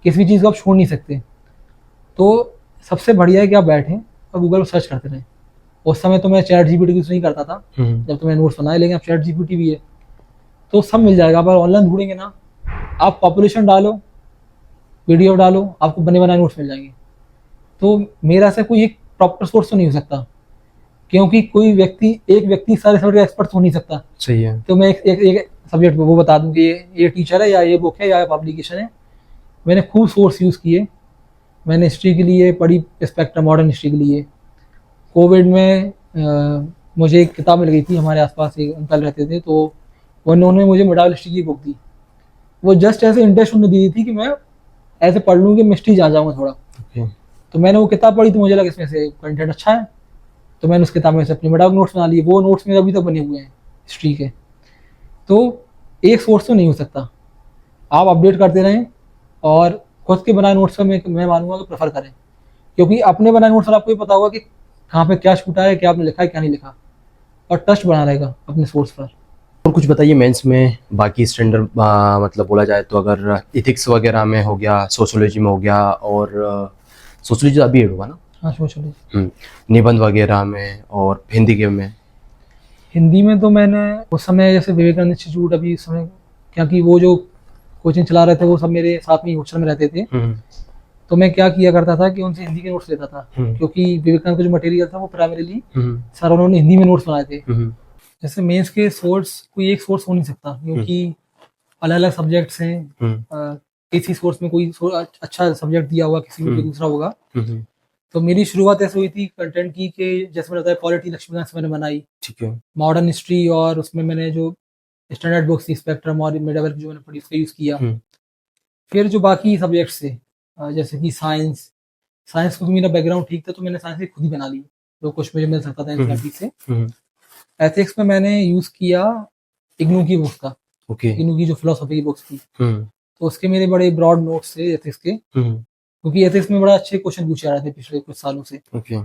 किसी भी चीज़ को आप छोड़ नहीं सकते। तो सबसे बढ़िया है कि आप बैठें और गूगल पर सर्च करते रहें। उस समय तो मैं ChatGPT यूज़ नहीं करता था जब तो मैंने नोट्स बनाए, लेकिन अब ChatGPT भी है तो सब मिल जाएगा। आप ऑनलाइन ढूंढेंगे ना, आप पॉपुलेशन डालो, PDF डालो, आपको बने बनाए नोट्स मिल जाएंगे। तो मेरा से कोई एक प्रॉपर सोर्स तो नहीं हो सकता, क्योंकि कोई एक व्यक्ति सारे सब्जेक्ट का एक्सपर्ट हो नहीं सकता। सही है। तो मैं एक सब्जेक्ट वो बता दूं कि ये टीचर है, या ये बुक है, या पब्लिकेशन है। मैंने खूब सोर्स यूज़ किए। मैंने हिस्ट्री के लिए पढ़ी, स्पेक्ट्रम मॉडर्न हिस्ट्री के लिए। कोविड में मुझे एक किताब मिल गई थी, हमारे आसपास एक अंकल रहते थे, तो उन्होंने मुझे मेटाबॉलिस्टी की बुक दी। वो जस्ट ऐसे इंटरेस्ट उन्होंने दी थी कि मैं ऐसे पढ़ लूँ कि मिस्ट्री जा जाऊँगा थोड़ा। ओके। तो मैंने वो किताब पढ़ी तो मुझे लगा इसमें से कंटेंट अच्छा है, तो मैंने उस किताब में से अपने मेटाबॉलिक नोट्स बना लिए। वो नोट्स मेरे अभी तक बने हुए हैं हिस्ट्री के। तो एक सोर्स तो नहीं हो सकता, आप अपडेट करते रहें और खुद के बनाए नोट्स का मैं मानूंगा कि प्रेफर करें, क्योंकि अपने बनाए नोट्स पर आपको ये पता होगा कि कहाँ पे क्या छूटा है, क्या आपने लिखा है, क्या नहीं लिखा, और ट्रस्ट बना रहेगा अपने सोर्स पर। और कुछ बताइए मेंस में बाकी स्टैंडर्ड, मतलब बोला जाए तो अगर इथिक्स वगैरह में हो गया, सोशियोलॉजी में हो गया, और सोशियोलॉजी अभी ऐड हुआ ना, हाँ सोशल। निबंध वगैरह में, और हिंदी के में। हिंदी में तो मैंने उस समय जैसे विवेकानंद इंस्टीट्यूट अभी उस समय, क्योंकि वो जो कोचिंग चला रहे थे वो सब मेरे साथ में ही हॉस्टल में रहते थे, तो मैं क्या किया करता था कि उनसे हिंदी के नोट्स लेता था, क्योंकि विवेकानंद का जो मटेरियल था वो प्राइमरीली सर उन्होंने हिंदी में नोट्स बनाए थे। जैसे मेंस के सोर्स कोई एक सोर्स हो नहीं सकता, क्योंकि अलग अलग सब्जेक्ट्स हैं। किसी सोर्स में कोई अच्छा सब्जेक्ट दिया हुआ, किसी में कोई दूसरा होगा। तो मेरी शुरुआत ऐसे हुई थी कंटेंट की कि जैसे मैंने बताया पॉलिटी लक्ष्मीकांत से मैंने बनाई, ठीक है। मॉडर्न हिस्ट्री, और उसमें मैंने जो स्टैंडर्ड बुक्स थी स्पेक्ट्रम और मेडावेल की जो मैंने पढ़ी उसका यूज़ किया। फिर जो बाकी सब्जेक्ट्स थे, जैसे कि साइंस, साइंस को मेरा बैकग्राउंड ठीक था तो मैंने साइंस खुद ही बना ली जो कुछ मुझे मिल सकता था एनसीईआरटी से। एथिक्स में मैंने यूज़ किया इग्नू की बुक्स का, ओके। इग्नू की जो फिलोसफी की बुक्स थी, तो उसके मेरे बड़े ब्रॉड नोट्स थे एथिक्स के, क्योंकि एथिक्स में बड़ा अच्छे क्वेश्चन पूछे आ रहे थे पिछले कुछ सालों से। ओके।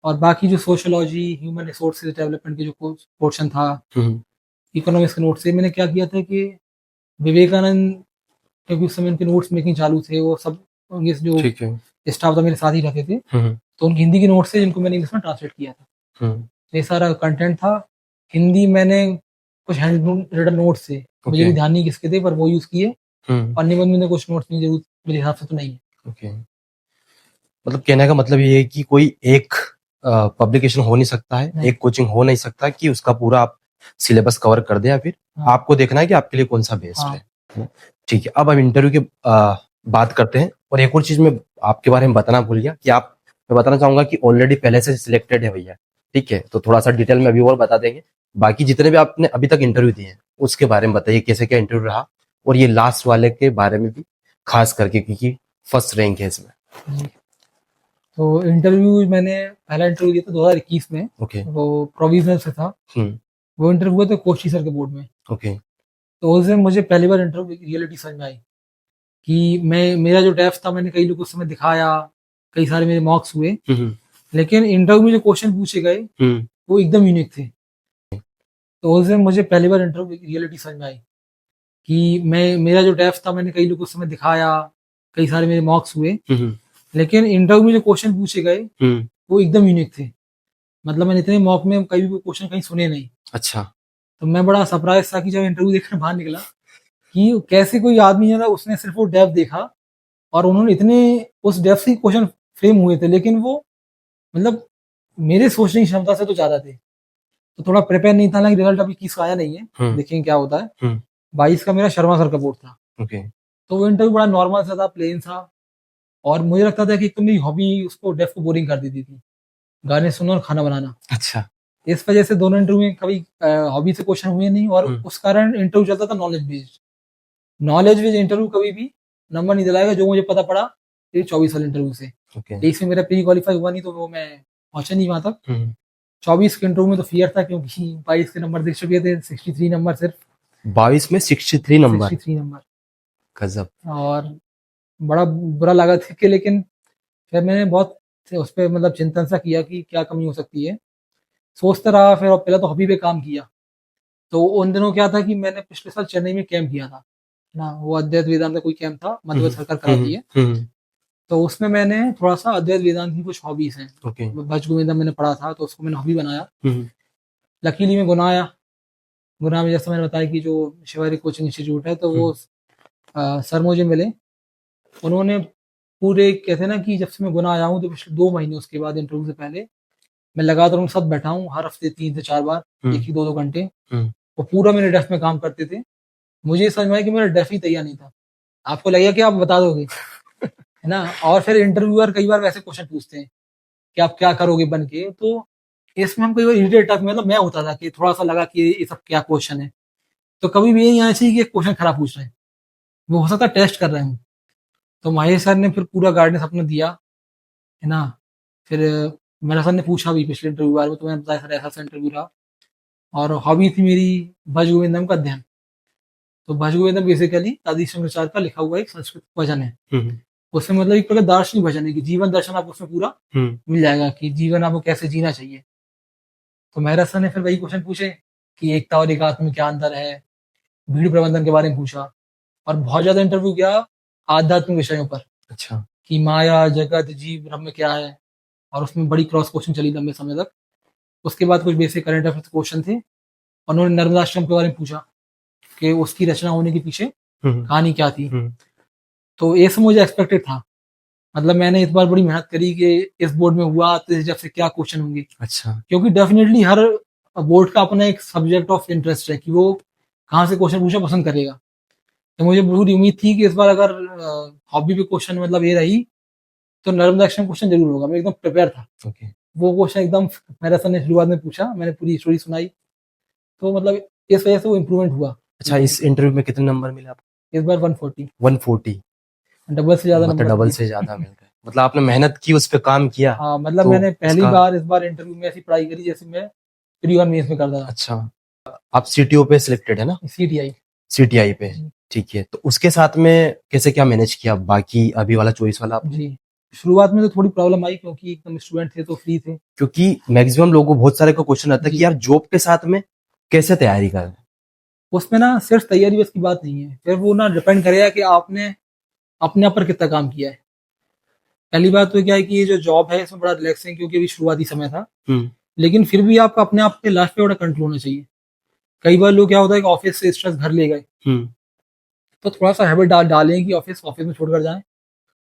और बाकी जो सोशियोलॉजी, ह्यूमन रिसोर्सेज डेवलपमेंट के जो पोर्शन था, इकोनॉमिक्स के नोट्स से मैंने क्या किया था कि विवेकानंद, क्योंकि उस समय उनके नोट्स मेकिंग चालू थे, वो सब उनके जो ठीक है। स्टाफ था मेरे साथ ही रहते थे, तो उनकी हिंदी के नोट्स थे जिनको मैंने इंग्लिश में ट्रांसलेट किया था। ये सारा कंटेंट था। हिंदी मैंने कुछ हैंड रिटन नोट्स थे, मुझे भी ध्यान नहीं किसके थे, पर वो यूज़ किए। और निबंध में कुछ नोट्स की जरूरत मेरे हिसाब से तो नहीं है। ओके। मतलब कहने का मतलब ये है कि कोई एक पब्लिकेशन हो नहीं सकता है, नहीं। एक कोचिंग हो नहीं सकता कि उसका पूरा आप सिलेबस कवर कर दे, या फिर हाँ। आपको देखना है कि आपके लिए कौन सा बेस्ट हाँ। है। ठीक है, अब हम इंटरव्यू की बात करते हैं। और एक और चीज मैं आपके बारे में बताना भूल गया कि आप, मैं बताना चाहूंगा कि ऑलरेडी पहले से सिलेक्टेड है भैया। ठीक है, तो थोड़ा सा डिटेल में अभी और बता देंगे। बाकी जितने भी आपने अभी तक इंटरव्यू दिए हैं उसके बारे में बताइए, कैसे क्या इंटरव्यू रहा, और ये लास्ट वाले के बारे में भी खास करके, क्योंकि फर्स्ट रैंक है इसमें। जी। तो इंटरव्यू मैंने पहला इंटरव्यू दिया था 2021 में। ओके। वो प्रोविजनल से था। वो इंटरव्यू हुआ था कोची सर के बोर्ड में। ओके। तो उस दिन मुझे पहली बार इंटरव्यू रियलिटी समझ में आई कि मेरा जो डेप्थ था मैंने कई लोगों उस समय दिखाया, कई सारे मेरे मॉक्स हुए, लेकिन इंटरव्यू में जो क्वेश्चन पूछे गए वो एकदम यूनिक थे। तो उस दिन मुझे पहली बार इंटरव्यू रियलिटी समझ में आई कि मेरा जो डेप्थ था मैंने कई लोगों उस समय दिखाया, कई सारे मेरे मॉक्स हुए, लेकिन इंटरव्यू में जो क्वेश्चन पूछे गए वो एकदम यूनिक थे। मतलब मैंने इतने मॉक में कभी भी क्वेश्चन कहीं सुने नहीं। अच्छा। तो मैं बड़ा सरप्राइज था कि जब इंटरव्यू देखकर बाहर निकला कि कैसे कोई आदमी है ना, उसने सिर्फ वो डेप्थ देखा और उन्होंने इतने उस डेप्थ से क्वेश्चन फ्रेम हुए थे, लेकिन वो मतलब मेरे सोचने की क्षमता से तो ज्यादा थे। तो थोड़ा प्रिपेयर नहीं था, हालांकि रिजल्ट अभी किसका आया नहीं है, देखेंगे क्या होता है। 22 का मेरा शर्मा सर का बोर्ड था। ओके। तो वो इंटरव्यू बड़ा नॉर्मल सा था, प्लेन सा, और मुझे लगता था कि एक तो मेरी हॉबी उसको डेफ को बोरिंग कर देती थी, गाने सुनना और खाना बनाना। अच्छा। इस वजह से दोनों इंटरव्यू में कभी हॉबी से क्वेश्चन हुए नहीं, और उस कारण इंटरव्यू चलता था knowledge based. Knowledge based interview कभी भी नंबर नहीं दिलाएगा, जो मुझे पता पड़ा ये 24 वाले इंटरव्यू से। तेईस में मेरा प्री क्वालिफाई हुआ नहीं, तो वो मैं पहुंचा नहीं वहां तक। 24 के इंटरव्यू में तो फियर था, क्योंकि 22 के नंबर देख चुके थे, 63 नंबर सिर्फ। 22 में 63 नंबर। 63 नंबर। गजब। और बड़ा बुरा लगा था कि, लेकिन फिर मैंने बहुत उस पर मतलब चिंतन सा किया कि क्या कमी हो सकती है, सोचता रहा। फिर पहले तो हॉबी पे काम किया। तो उन दिनों क्या था कि मैंने पिछले साल चेन्नई में कैंप किया था ना, वो अद्वैत वेदांत का कोई कैंप था, मध्य प्रदेश सरकार कराती है। तो उसमें मैंने थोड़ा सा अद्वैत वेदांत की कुछ हॉबीज हैं, भज गोविंदम मैंने पढ़ा था, तो उसको मैंने हॉबी बनाया। लकीली मैं गुना आया। गुना में जैसे मैंने बताया कि जो शिवारी कोचिंग इंस्टीट्यूट है, तो वो सर मुझे मिले। उन्होंने पूरे कहते हैं ना कि जब से मैं गुना आया हूँ तो पिछले 2 महीने उसके बाद इंटरव्यू से पहले मैं लगातार उनके साथ बैठा हूँ, हर हफ्ते 3 से 4 बार, 1-2 घंटे। वो पूरा मेरे डेस्क में काम करते थे। मुझे ये समझ में आया कि मेरा डेस्क ही तैयार नहीं था। आपको लगेगा कि आप बता दोगे है ना। और फिर इंटरव्यूअर कई बार वैसे क्वेश्चन पूछते हैं कि आप क्या करोगे बन के, तो इसमें हम कई बार इरिटेट तक मतलब मैं होता था कि थोड़ा सा लगा कि ये सब क्या क्वेश्चन है, तो कभी भी यही आना चाहिए कि क्वेश्चन खराब पूछ रहे हैं, वो हो सकता है टेस्ट कर रहे हैं। तो महेश सर ने फिर पूरा गाइडेंस अपना दिया, है ना। फिर मेरा सर ने पूछा भी पिछले इंटरव्यू बार में, तो मैंने बताया सर ऐसा ऐसा इंटरव्यू रहा। और हॉबी थी मेरी भज गोविंदम का अध्ययन। तो भज गोविंदम बेसिकली दादी शंकराचार्य का लिखा हुआ एक संस्कृत भजन है। हम्म उसमें मतलब एक प्रकार दार्शनिक भजन है कि जीवन दर्शन आपको उसमें पूरा हम्म मिल जाएगा कि जीवन आपको कैसे जीना चाहिए। तो मेहरा सर ने फिर वही क्वेश्चन पूछे कि एकता और एकात्म में क्या अंतर है, भीड़ प्रबंधन के बारे में पूछा। और बहुत ज्यादा इंटरव्यू किया आध्यात्मिक विषयों पर अच्छा कि माया जगत जीव ब्रह्म क्या है। और उसमें बड़ी क्रॉस क्वेश्चन चली लंबे समय तक। उसके बाद कुछ बेसिक करंट अफेयर्स क्वेश्चन थे। उन्होंने नर्मदा आश्रम के बारे में पूछा कि उसकी रचना होने के पीछे हम्म कहानी क्या थी। हम्म तो ये सब मुझे एक्सपेक्टेड था। मतलब मैंने इस बार बड़ी मेहनत करी कि इस बोर्ड में हुआ तो इस जब से क्या क्वेश्चन होंगे, अच्छा क्योंकि डेफिनेटली हर बोर्ड का अपना एक सब्जेक्ट ऑफ इंटरेस्ट है कि वो कहाँ से क्वेश्चन पूछना पसंद करेगा। तो मुझे पूरी उम्मीद थी कि इस बार अगर हॉबी पे क्वेश्चन मतलब ये रही तो नर्मदा एक्शन क्वेश्चन जरूर होगा। मैं एकदम प्रिपेयर था। ओके वो क्वेश्चन एकदम मेरा सर ने शुरुआत में पूछा, मैंने पूरी स्टोरी सुनाई। तो मतलब इस वजह से वो इम्प्रूवमेंट हुआ। अच्छा इस इंटरव्यू में कितने नंबर मिले आपको? इस बार 140, 140? डबल से ज्यादा मतलब नंबर डबल थे। से ज्यादा मिल गए, मतलब आपने मेहनत की, उस पर काम किया। हाँ मतलब तो मैंने पहली उसका बार इस बार इंटरव्यू में ऐसी पढ़ाई करी जैसे मैं प्री और मेंस में करता था। अच्छा, आप सीटीओ पे सिलेक्टेड है ना? सीटीआई। सीटीआई पे, ठीक है। तो उसके साथ में कैसे क्या मैनेज किया बाकी अभी वाला चॉइस वाला आपने? जी, शुरुआत में तो थोड़ी प्रॉब्लम आई क्योंकि एकदम स्टूडेंट थे तो फ्री थे। क्योंकि मैक्सिमम लोगों को बहुत सारे को क्वेश्चन आता है जी। कि यार जॉब के साथ में कैसे तैयारी करें। उसमें ना सिर्फ तैयारी बस की बात नहीं है, फिर वो ना डिपेंड करेगा कि आपने अपने आप पर कितना काम किया है। पहली बात तो क्या है कि ये जो जॉब है इसमें बड़ा रिलैक्सिंग क्योंकि अभी शुरुआती समय था। हम्म लेकिन फिर भी आपका अपने आप पे लाइफ पे बड़ा कंट्रोल होना चाहिए। कई बार लोग क्या होता है कि ऑफिस से स्ट्रेस घर ले गए, हम्म तो थोड़ा सा हैबिट डालें कि ऑफिस ऑफिस में छोड़कर जाएं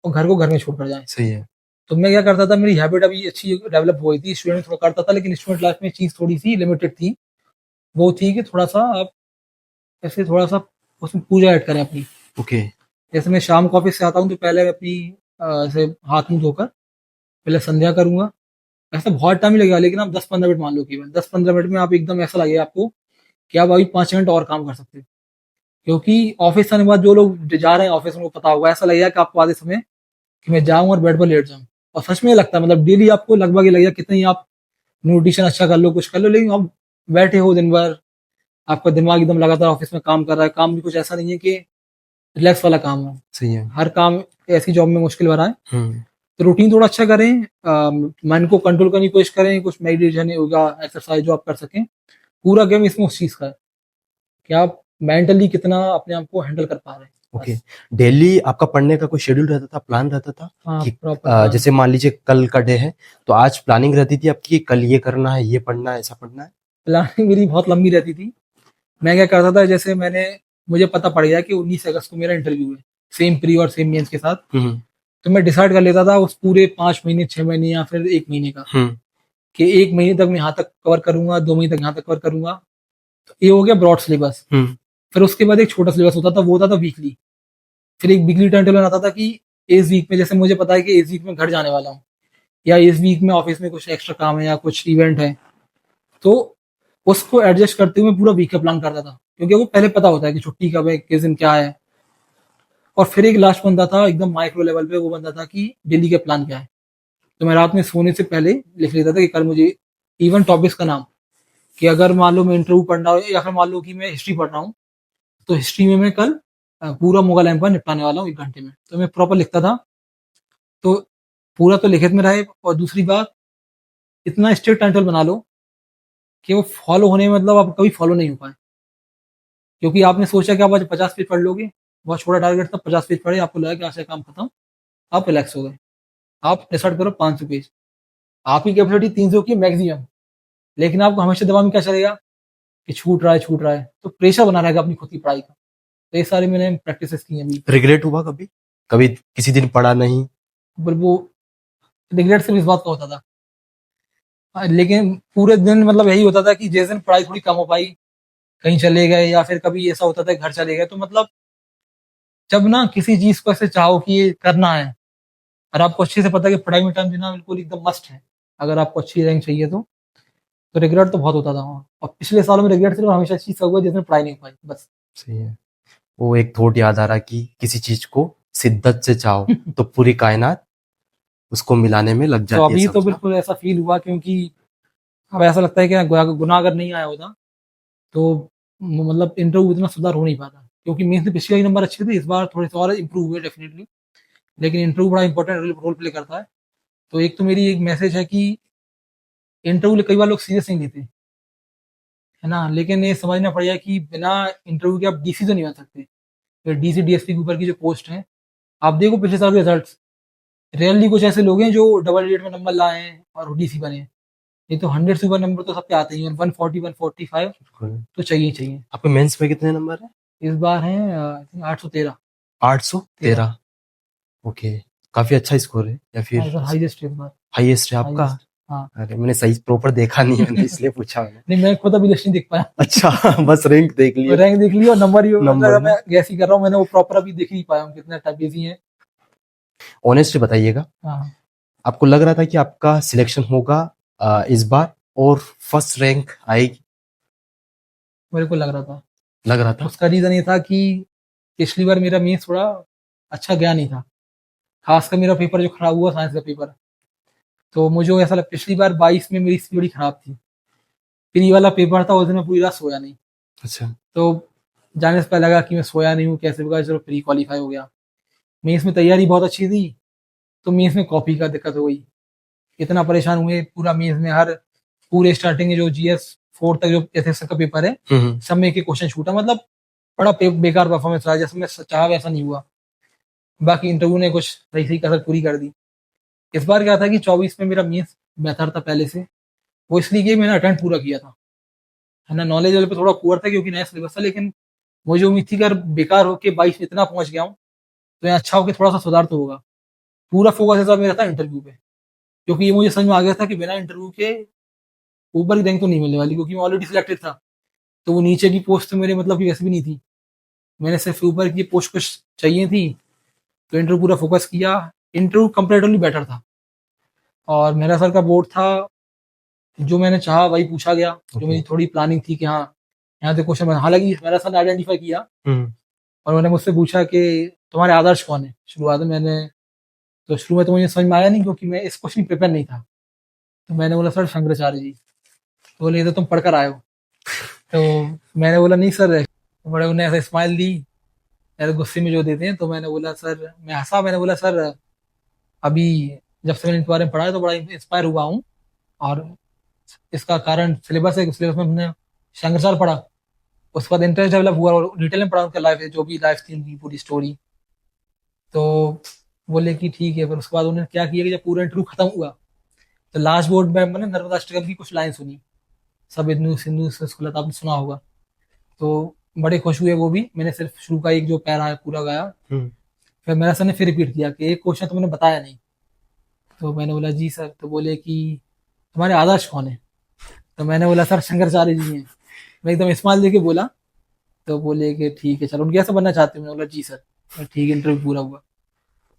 और घर को घर में छोड़कर जाएं। सही है। तो मैं क्या करता था, मेरी हैबिट अभी अच्छी डेवलप हो गई थी। स्टूडेंट थोड़ा करता था लेकिन स्टूडेंट लाइफ में चीज़ थोड़ी सी लिमिटेड थी। वो थी कि थोड़ा सा आप ऐसे थोड़ा सा उसमें पूजा ऐड करें अपनी। ओके जैसे मैं शाम को ऑफिस से आता हूँ तो पहले अपनी ऐसे हाथ मुंह धोकर पहले संध्या करूंगा। ऐसा बहुत टाइम लगेगा लेकिन आप 10-15 मिनट मान लो, केवल 10-15 मिनट में आप एकदम ऐसा लगेगा आपको कि आप अभी 5 मिनट और काम कर सकते हो। क्योंकि ऑफिस आने के बाद जो लोग जा रहे हैं ऑफिस में, उनको पता होगा, ऐसा लगेगा कि आपको आधे समय कि मैं जाऊं और बेड पर लेट जाऊं। और सच में ये लगता है, मतलब डेली आपको लगभग ये लगेगा कितनी आप न्यूट्रिशन अच्छा कर लो, कुछ कर लो, लेकिन आप बैठे हो दिन भर, आपका दिमाग एकदम लगातार ऑफिस में काम कर रहा है। काम भी कुछ ऐसा नहीं है कि रिलैक्स वाला काम हो। सही है। हर काम ऐसी जॉब में मुश्किल भरा है। हम्म तो रूटीन थोड़ा अच्छा करें, मन को कंट्रोल करने की कोशिश करें, कुछ मेडिटेशन योगा एक्सरसाइज जो आप कर सकें। पूरा गेम इसमें उस चीज़ का है कि आप मेंटली कितना अपने आप को हैंडल कर पा रहे हैं। ओके। बस। डेली आपका पढ़ने का कोई शेड्यूल रहता था, प्लान रहता था हाँ कि प्रॉपर। जैसे मान लीजिए कल का डे है तो आज प्लानिंग रहती थी आपकी कि कल ये करना है, ये पढ़ना है, ऐसा पढ़ना है? प्लानिंग मेरी बहुत लंबी रहती थी। मैं क्या करता था, जैसे मुझे पता पड़ गया कि 19 अगस्त को मेरा इंटरव्यू है सेम प्री और सेम मेंस के साथ। हम्म तो मैं डिसाइड कर लेता था उस पूरे 5 महीने 6 महीने या फिर 1 महीने का हम्म कि 1 महीने तक मैं यहाँ तक कवर करूंगा, 2 महीने तक यहाँ तक कवर करूंगा। तो ये हो गया ब्रॉड सिलेबस। हम्म फिर उसके बाद एक छोटा सिलेबस होता था, वो होता था वीकली। फिर एक वीकली टाइम टेबल आता था कि इस वीक में, जैसे मुझे पता है कि इस वीक में घर जाने वाला हूँ या इस वीक में ऑफिस में कुछ एक्स्ट्रा काम है या कुछ इवेंट है, तो उसको एडजस्ट करते हुए पूरा वीक का प्लान करता था क्योंकि वो पहले पता होता है कि छुट्टी कब है, किस दिन क्या है। और फिर एक लास्ट बनता था एकदम माइक्रो लेवल पे, वो बनता था कि डेली का प्लान क्या है। तो मैं रात में सोने से पहले लिख लेता था कि कल मुझे इवन टॉपिक्स का नाम, कि अगर मान लो मैं इंटरव्यू पढ़ना हो या फिर मान लो कि मैं हिस्ट्री पढ़ रहा हूँ, तो हिस्ट्री में मैं कल पूरा मुगल एम्पायर निपटाने वाला हूँ 1 घंटे में। तो मैं प्रॉपर लिखता था। तो पूरा तो लिखित में रहे, और दूसरी बात, इतना स्ट्रिक्ट टाइम टेबल बना लो कि वो फॉलो होने में मतलब आप कभी फॉलो नहीं हो पाए। क्योंकि आपने सोचा कि आप आज 50 पेज पढ़ लोगे, बहुत छोटा टारगेट था, 50 पेज पढ़े, आपको लगा कि आज से काम खत्म, आप रिलैक्स हो गए। आप डिसाइड करो 500 पेज, आपकी कैपेसिटी 300 की मैक्सिमम, लेकिन आपको हमेशा दिमाग में क्या चलेगा कि छूट रहा है छूट रहा है, तो प्रेशर बना रहेगा अपनी खुद की पढ़ाई का। तो ये सारी मैंने प्रैक्टिस की हैं अभी। रिग्रेट हुआ कभी, कभी किसी दिन पढ़ा नहीं? पर वो रिग्रेट सिर्फ इस बात का होता था। लेकिन पूरे दिन मतलब यही होता था कि जिस दिन पढ़ाई थोड़ी कम हो पाई, कहीं चले गए या फिर कभी ऐसा होता था कि घर चले गए, तो मतलब जब ना किसी चीज को ऐसे चाहो कि ये करना है और आपको अच्छे से पता है कि पढ़ाई में टाइम देना बिल्कुल एकदम मस्ट है अगर आपको अच्छी रैंक चाहिए, तो तो रिग्रेट तो बहुत होता था वहाँ। और पिछले सालों में रिग्रेट सिर्फ हमेशा इस चीज़ का हुआ जिसमें पढ़ाई नहीं हो पाई बस। सही है। वो एक थॉट याद आ रहा कि किसी चीज को शिद्दत से चाहो तो पूरी कायनात उसको मिलाने में लग तो जाती है अभी तो समझना। बिल्कुल ऐसा फील हुआ, क्योंकि अब ऐसा लगता है कि गुनाह अगर नहीं आया होता तो मतलब इंटरव्यू इतना सुधार हो नहीं पाता, क्योंकि मेंस में पिछले नंबर अच्छे थे, इस बार थोड़े से और इम्प्रूव हुए डेफिनेटली। लेकिन इंटरव्यू बड़ा इंपॉर्टेंट रोल प्ले करता है। तो एक तो मेरी एक मैसेज है कि इंटरव्यू कई बार लोग सीरियस नहीं लेते, है ना, लेकिन ये समझना पड़ेगा कि बिना इंटरव्यू के आप डीसी तो नहीं बन सकते। फिर डीसी डीएसपी के ऊपर की जो पोस्ट है, आप देखो पिछले साल के रिजल्ट, रियली कुछ ऐसे लोग हैं जो डबल डिजिट में नंबर लाए हैं और डीसी बने हैं। ये तो 100 से ऊपर नंबर तो सबके आते ही हैं, 140 145 बिल्कुल। तो चाहिए ही चाहिए। आपके मेंस में कितने नंबर है? इस बार है 813। 813। ओके, काफी अच्छा स्कोर है या फिर हाईएस्ट इस बार। हाईएस्ट है आपका? हाईएस्ट, हाँ। अरे मैंने सही प्रॉपर देखा नहीं है, मैंने इसलिए पूछा मैंने। नहीं, मैं खुद अभी लिस्ट नहीं देख पाया। अच्छा बस रैंक देख लिया। रैंक देख लिया और नंबर ही नंबर मतलब मैं गैस ही कर रहा हूँ, मैंने वो प्रॉपर अभी देख नहीं पाया हूँ कितने टाइप बिजी हैं। ऑनेस्टली बताइएगा, हाँ, आपको लग रहा था कि आपका सिलेक्शन होगा इस बार और फर्स्ट रैंक आएगी? मेरे को लग रहा था। लग रहा था। उसका रीजन ये था कि पिछली बार मेरा मेंस थोड़ा अच्छा गया नहीं था, खासकर मेरा पेपर जो खराब हुआ साइंस का पेपर। तो मुझे ऐसा लगा पिछली बार 22 में मेरी सीओडी खराब थी, फिर ये वाला पेपर था, उस दिन मैं पूरी रात सोया नहीं। अच्छा। तो जाने से पहले लगा कि मैं सोया नहीं हूँ कैसे होगा, चलो प्री क्वालिफाई हो गया। मेंस में तैयारी बहुत अच्छी थी, तो मेंस में कॉपी का दिक्कत हो गई। इतना परेशान हुए पूरा मेंस में, हर पूरे स्टार्टिंग में जो जीएस 4 तक जो एथेक्स का पेपर है, सब में एक एक क्वेश्चन छूटा, मतलब बड़ा बेकार परफॉर्मेंस रहा, जैसे मैं चाहा वैसा नहीं हुआ। बाकी इंटरव्यू ने कुछ सही सही कसर पूरी कर दी। इस बार क्या था कि 24 में मेरा मेंस बेहतर था पहले से, वो इसलिए कि मैंने अटेम्प्ट पूरा किया था, है ना। नॉलेज लेवल पे थोड़ा पुअर था क्योंकि नया सिलेबस था, लेकिन मुझे उम्मीद थी कि अगर बेकार होके 22 में इतना पहुंच गया हूँ तो यहाँ अच्छा होकर थोड़ा सा सुधार तो होगा। पूरा फोकस ऐसा मेरा था इंटरव्यू पे, क्योंकि ये मुझे समझ में आ गया था कि बिना इंटरव्यू के ऊपर की रैंक तो नहीं मिलने वाली, क्योंकि मैं ऑलरेडी सिलेक्टेड था। तो वो नीचे की पोस्ट तो मेरे मतलब की वैसे भी नहीं थी, मैंने सिर्फ ऊपर की पोस्ट कुछ चाहिए थी। तो इंटरव्यू पूरा फोकस किया, इंटरव्यू कंपेरेटिवली बेटर था। और मेरा सर का बोर्ड था, जो मैंने चाहा वही पूछा गया, जो मेरी थोड़ी प्लानिंग थी कि हाँ यहाँ से क्वेश्चन बना। हालांकि मेरा सर ने आइडेंटिफाई किया और मैंने मुझसे पूछा कि तुम्हारे आदर्श कौन है शुरुआत में। मैंने तो शुरू में तो मुझे समझ में आया नहीं, क्योंकि मैं इस क्वेश्चन प्रिपेयर नहीं था। तो मैंने बोला सर शंकराचार्य जी। तो बोले ये तो तुम पढ़कर आए हो। तो मैंने बोला नहीं सर, बड़े उन्हें ऐसा स्माइल दी यार गुस्से में जो देते हैं। तो मैंने बोला सर, मैं हंसा, मैंने बोला सर अभी जब से मैंने इस बारे में पढ़ा है तो बड़ा इंस्पायर हुआ हूँ, और इसका कारण सिलेबस है, सिलेबस में हमने शंकराचार्य पढ़ा, उसके बाद इंटरेस्ट डेवलप हुआ और डिटेल में पढ़ा उनका लाइफ, जो भी लाइफ थी उनकी पूरी स्टोरी। तो बोले कि ठीक है। फिर उसके बाद उन्होंने क्या किया कि जब पूरा इंटरव्यू खत्म हुआ तो लास्ट बोर्ड में मैंने नर्मदा अष्टकम की कुछ लाइन सुनी, सब इतनु सिंधु से स्कुलत, आपने सुना होगा। तो बड़े खुश हुए वो भी, मैंने सिर्फ शुरू का एक जो पैरा है पूरा गाया। फिर मेरा सर ने फिर रिपीट किया कि एक क्वेश्चन तुमने बताया नहीं। तो मैंने बोला जी सर। तो बोले कि तुम्हारे आदर्श कौन है। तो मैंने बोला सर शंकराचार्य जी हैं। मैं एकदम स्माइल देके बोला। तो बोले कि ठीक है चलो, उनके ऐसा बनना चाहते हो। मैंने बोला जी सर। ठीक है, इंटरव्यू पूरा हुआ।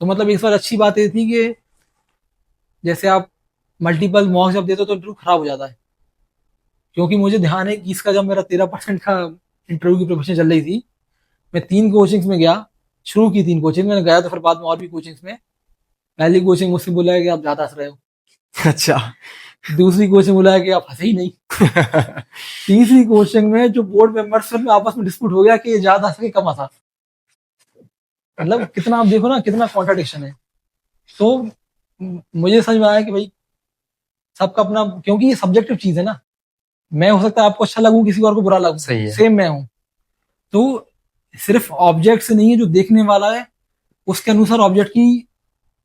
तो मतलब इस बार अच्छी बात ये थी कि जैसे आप मल्टीपल मॉक जब देते हो तो इंटरव्यू खराब हो जाता है, क्योंकि मुझे ध्यान है कि इसका जब मेरा 13% का इंटरव्यू की प्रिपरेशन चल रही थी, मैं 3 कोचिंग्स में गया। शुरू की 3 कोचिंग मैंने गया, तो फिर बाद में और भी कोचिंग्स में। पहली कोचिंग मुझसे बोला है कि आप ज्यादा हंस रहे हो। अच्छा। दूसरी कोचिंग बोला है कि आप हंसे ही नहीं। तीसरी कोचिंग में जो बोर्ड मेंबर्स में आपस में डिस्प्यूट हो गया कि ये ज्यादा हंस के कम हंसा। मतलब कितना, आप देखो ना कितना कॉन्ट्राडिक्शन है। तो मुझे समझ में आया कि भाई सबका अपना, क्योंकि ये सब्जेक्टिव चीज है ना। मैं हो सकता है आपको अच्छा लगूं, किसी और को बुरा लगूं, सही है। सेम मैं हूं। तो सिर्फ ऑब्जेक्ट से नहीं है, जो देखने वाला है उसके अनुसार ऑब्जेक्ट की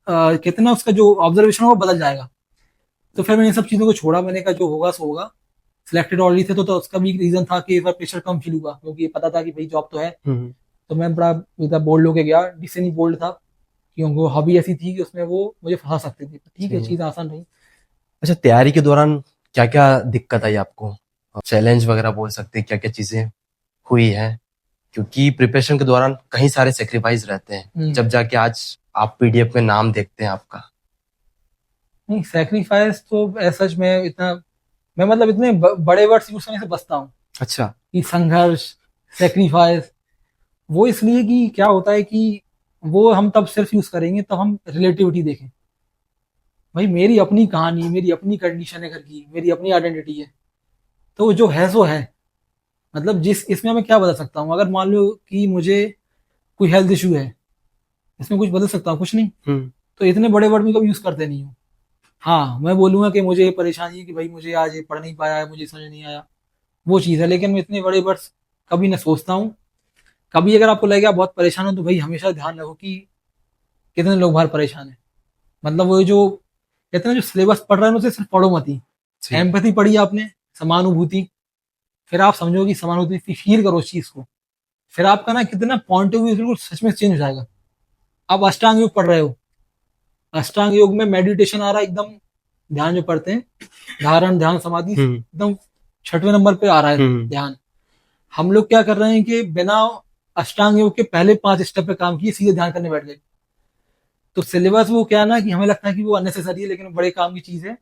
कितना उसका जो ऑब्जर्वेशन होगा बदल जाएगा। तो फिर मैंने इन सब चीजों को छोड़ा, मैंने कहा जो होगा सो होगा। सिलेक्टेड ऑलरेडी थे तो उसका भी एक रीजन था कि एक बार प्रेशर कम फील हुआ, क्योंकि पता था कि भाई जॉब तो है। तो मैं बड़ा एकदम बोल्ड होके गया, डिसेंट बोल्ड था, क्योंकि वो हॉबी ऐसी थी कि उसमें वो मुझे फंसा सकते थे। ठीक है, चीज आसान रही। अच्छा, तैयारी के दौरान क्या क्या दिक्कत आई आपको, चैलेंज वगैरह बोल सकते हैं, क्या क्या चीजें हुई है? क्योंकि प्रिपरेशन के दौरान कई सारे सेक्रीफाइस रहते हैं, जब जाके आज आप पीडीएफ में नाम देखते हैं आपका। नहीं, सेक्रीफाइस तो ऐसा मैं इतना मैं मतलब इतने बड़े वर्ड्स यूज करने से बचता हूँ अच्छा। कि संघर्ष, सेक्रीफाइस। वो इसलिए कि क्या होता है कि वो हम तब सिर्फ यूज करेंगे तब हम रिलेटिविटी देखें। भाई मेरी अपनी कहानी, मेरी अपनी कंडीशन है घर की, मेरी अपनी आइडेंटिटी है, तो जो है सो है। मतलब जिस इसमें मैं क्या बदल सकता हूँ? अगर मान लो कि मुझे कोई हेल्थ इशू है, इसमें कुछ बदल सकता हूँ? कुछ नहीं। हम्म। तो इतने बड़े वर्ड में कभी यूज करते नहीं हूँ। हाँ, मैं बोलूंगा कि मुझे ये परेशानी है कि भाई मुझे आज ये पढ़ नहीं पाया है, मुझे समझ नहीं आया, वो चीज़ है। लेकिन मैं इतने बड़े वर्ड्स कभी ना सोचता हूँ। कभी अगर आपको लगे आप बहुत परेशान हो तो भाई हमेशा ध्यान रखो कि कितने लोग बाहर परेशान हैं। मतलब वो जो कहते हैं ना, जो सिलेबस पढ़ रहे हैं उसे सिर्फ पढ़ो मत ही। सही। एम्पैथी पढ़ी आपने, समानुभूति, फिर आप समझो कि समानुभूति फील करो उस चीज को, फिर आपका ना कितना पॉइंट ऑफ व्यू बिल्कुल सच में चेंज हो जाएगा। आप अष्टांग योग पढ़ रहे हो, अष्टांग योग में मेडिटेशन आ रहा है एकदम, ध्यान जो पढ़ते हैं, धारण ध्यान समाधि, हम्म। एकदम 6वें नंबर पे आ रहा है हम्म। ध्यान। हम लोग क्या कर रहे हैं कि बिना अष्टांग योग के पहले 5 स्टेप पे काम किए सीधे ध्यान करने बैठ गए। तो सिलेबस वो क्या है ना कि हमें लगता है कि वो अननेसेसरी है, लेकिन बड़े काम की चीज है।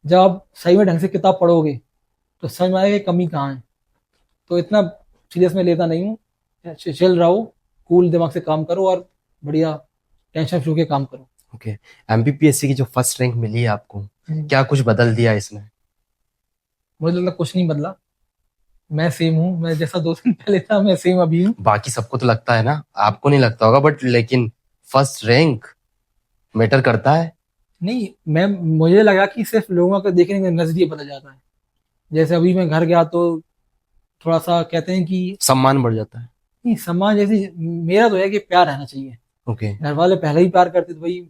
जब आप सही में ढंग से किताब पढ़ोगे तो समझ में आएगा कि कमी कहाँ है। तो इतना सीरियस में लेता नहीं हूँ, चिल रहो, कूल दिमाग से काम करो और बढ़िया टेंशन फ्री के काम करो। ओके। एमपीपीएससी की जो फर्स्ट रैंक मिली है आपको, क्या कुछ बदल दिया इसने? मुझे लगता है कुछ नहीं बदला, मैं सेम हूँ, मैं जैसा 2 दिन पहले था मैं सेम अभी हूँ। बाकी सबको तो लगता है ना, आपको नहीं लगता होगा, बट लेकिन फर्स्ट रैंक मैटर करता है। नहीं, मैं मुझे लगा कि सिर्फ लोगों का देखने का नजरिया बदल जाता है। जैसे अभी मैं घर गया तो थोड़ा सा कहते हैं कि सम्मान बढ़ जाता है। नहीं, समाज जैसी, मेरा तो है कि प्यार रहना चाहिए। ओके। घर वाले पहले ही प्यार करते थे भाई।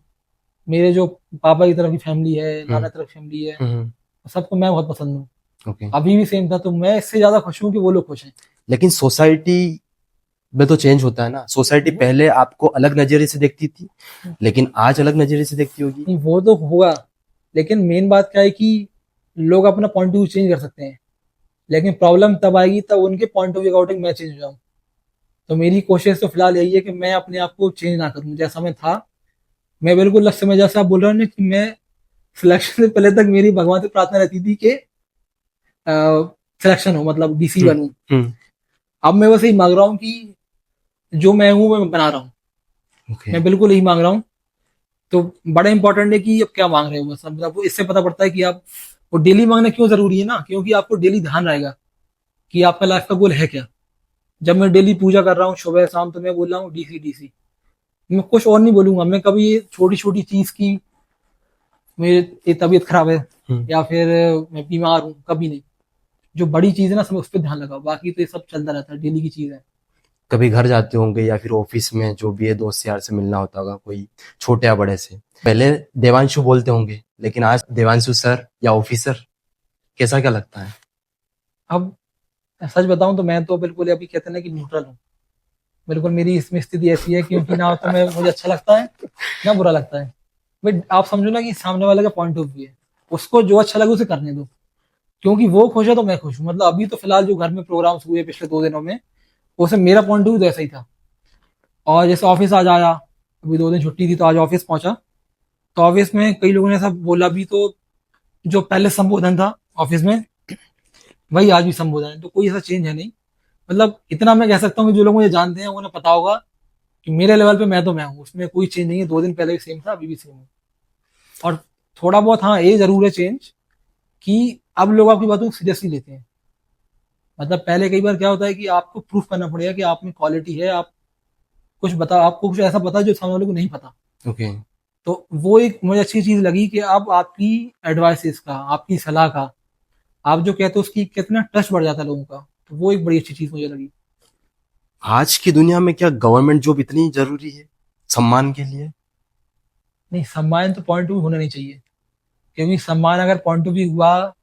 मेरे जो पापा की तरफ की फैमिली है, नाना हम्म। की तरफ फैमिली है, हम्म। सबको मैं बहुत पसंद हूँ। ओके। अभी भी सेम था, तो मैं इससे ज्यादा खुश हूँ कि वो लोग खुश हैं। लेकिन सोसाइटी में तो चेंज होता है ना। सोसाइटी पहले आपको अलग नजरिए से देखती थी, लेकिन आज अलग नजरिए से देखती होगी। नहीं, वो तो होगा, लेकिन मेन बात क्या है कि लोग अपना पॉइंट ऑफ व्यू चेंज कर सकते हैं, लेकिन प्रॉब्लम तब आएगी तब उनके पॉइंट ऑफ व्यू अकॉर्डिंग मैं चेंज हो जाऊँ। तो मेरी कोशिश तो फिलहाल यही है कि मैं अपने आप को चेंज ना करूँ जैसा मैं था। मैं बिल्कुल लक्ष्य में, जैसे आप बोल रहे हो ना कि मैं सिलेक्शन से पहले तक मेरी भगवान से प्रार्थना रहती थी कि सिलेक्शन हो, मतलब डीसी बनूं। हम्म। अब मैं बस यही मांग रहा हूँ कि जो मैं हूँ मैं बना रहा हूँ। ओके। मैं बिल्कुल यही मांग रहा हूँ। तो बड़ा इंपॉर्टेंट है कि अब क्या मांग रहे हो, बस मतलब आपको इससे पता पड़ता है कि आप, वो डेली मांगना क्यों जरूरी है ना, क्योंकि आपको डेली ध्यान रहेगा कि आपका लाइफ का गोल है क्या। जब मैं डेली पूजा कर रहा हूँ सुबह शाम, तो मैं बोल रहा हूँ डीसी डीसी, मैं कुछ और नहीं बोलूंगा। मैं कभी ये छोटी छोटी चीज की, मेरी ये तबीयत खराब है या फिर मैं बीमार हूँ, कभी नहीं। जो बड़ी चीज है ना समय उस पर ध्यान लगाओ, बाकी तो ये सब चलता रहता है, डेली की चीज है। कभी घर जाते होंगे या फिर ऑफिस में जो भी है दोस्त यार से मिलना होता होगा, कोई छोटे या बड़े से, पहले देवांशु बोलते होंगे, लेकिन आज देवांशु सर या ऑफिसर, कैसा क्या लगता है? अब सच बताऊं तो मैं तो बिल्कुल अभी कहते हैं ना कि न्यूट्रल हूँ। बिल्कुल मेरी इसमें स्थिति ऐसी है, क्योंकि ना तो मैं, मुझे अच्छा लगता है ना बुरा लगता है। बट आप समझो ना कि सामने वाले का पॉइंट ऑफ व्यू है, उसको जो अच्छा लगे उसे करने दो, क्योंकि वो खुश है तो मैं खुश हूँ। मतलब अभी तो फिलहाल जो घर में प्रोग्राम्स हुए पिछले 2 दिनों में, उससे मेरा पॉइंट ऑफ व्यू तो ऐसा ही था। और जैसे ऑफिस आज आया, अभी 2 दिन छुट्टी थी तो आज ऑफिस पहुंचा, तो ऑफिस में कई लोगों ने ऐसा बोला भी, तो जो पहले संबोधन था ऑफिस में वही आज भी संबोधन है, तो कोई ऐसा चेंज है नहीं। मतलब इतना मैं कह सकता हूँ कि जो लोग मुझे जानते हैं उन्हें पता होगा कि मेरे लेवल पे मैं तो मैं हूँ, उसमें कोई चेंज नहीं है। 2 दिन पहले भी सेम था, अभी भी सेम है। और थोड़ा बहुत हाँ ये जरूर है चेंज कि अब लोग आपकी बातों को सीरियसली लेते हैं। मतलब पहले कई बार क्या होता है कि आपको प्रूफ करना पड़ेगा कि आप में क्वालिटी है, आप कुछ बता, आपको कुछ ऐसा पता जो सामने वाले को नहीं पता। ओके। तो वो एक मुझे अच्छी चीज लगी कि अब आपकी एडवाइसेस का, आपकी सलाह का, आप जो कहते हो उसकी कितना ट्रस्ट बढ़ जाता है लोगों का। तो वो एक बड़ी अच्छी चीज मुझे लगी। आज की दुनिया में क्या गवर्नमेंट जॉब इतनी जरूरी है सम्मान के लिए? नहीं, सम्मान तो पॉइंट टू होना नहीं चाहिए, क्योंकि सम्मान अगर पॉइंट टू भी हुआ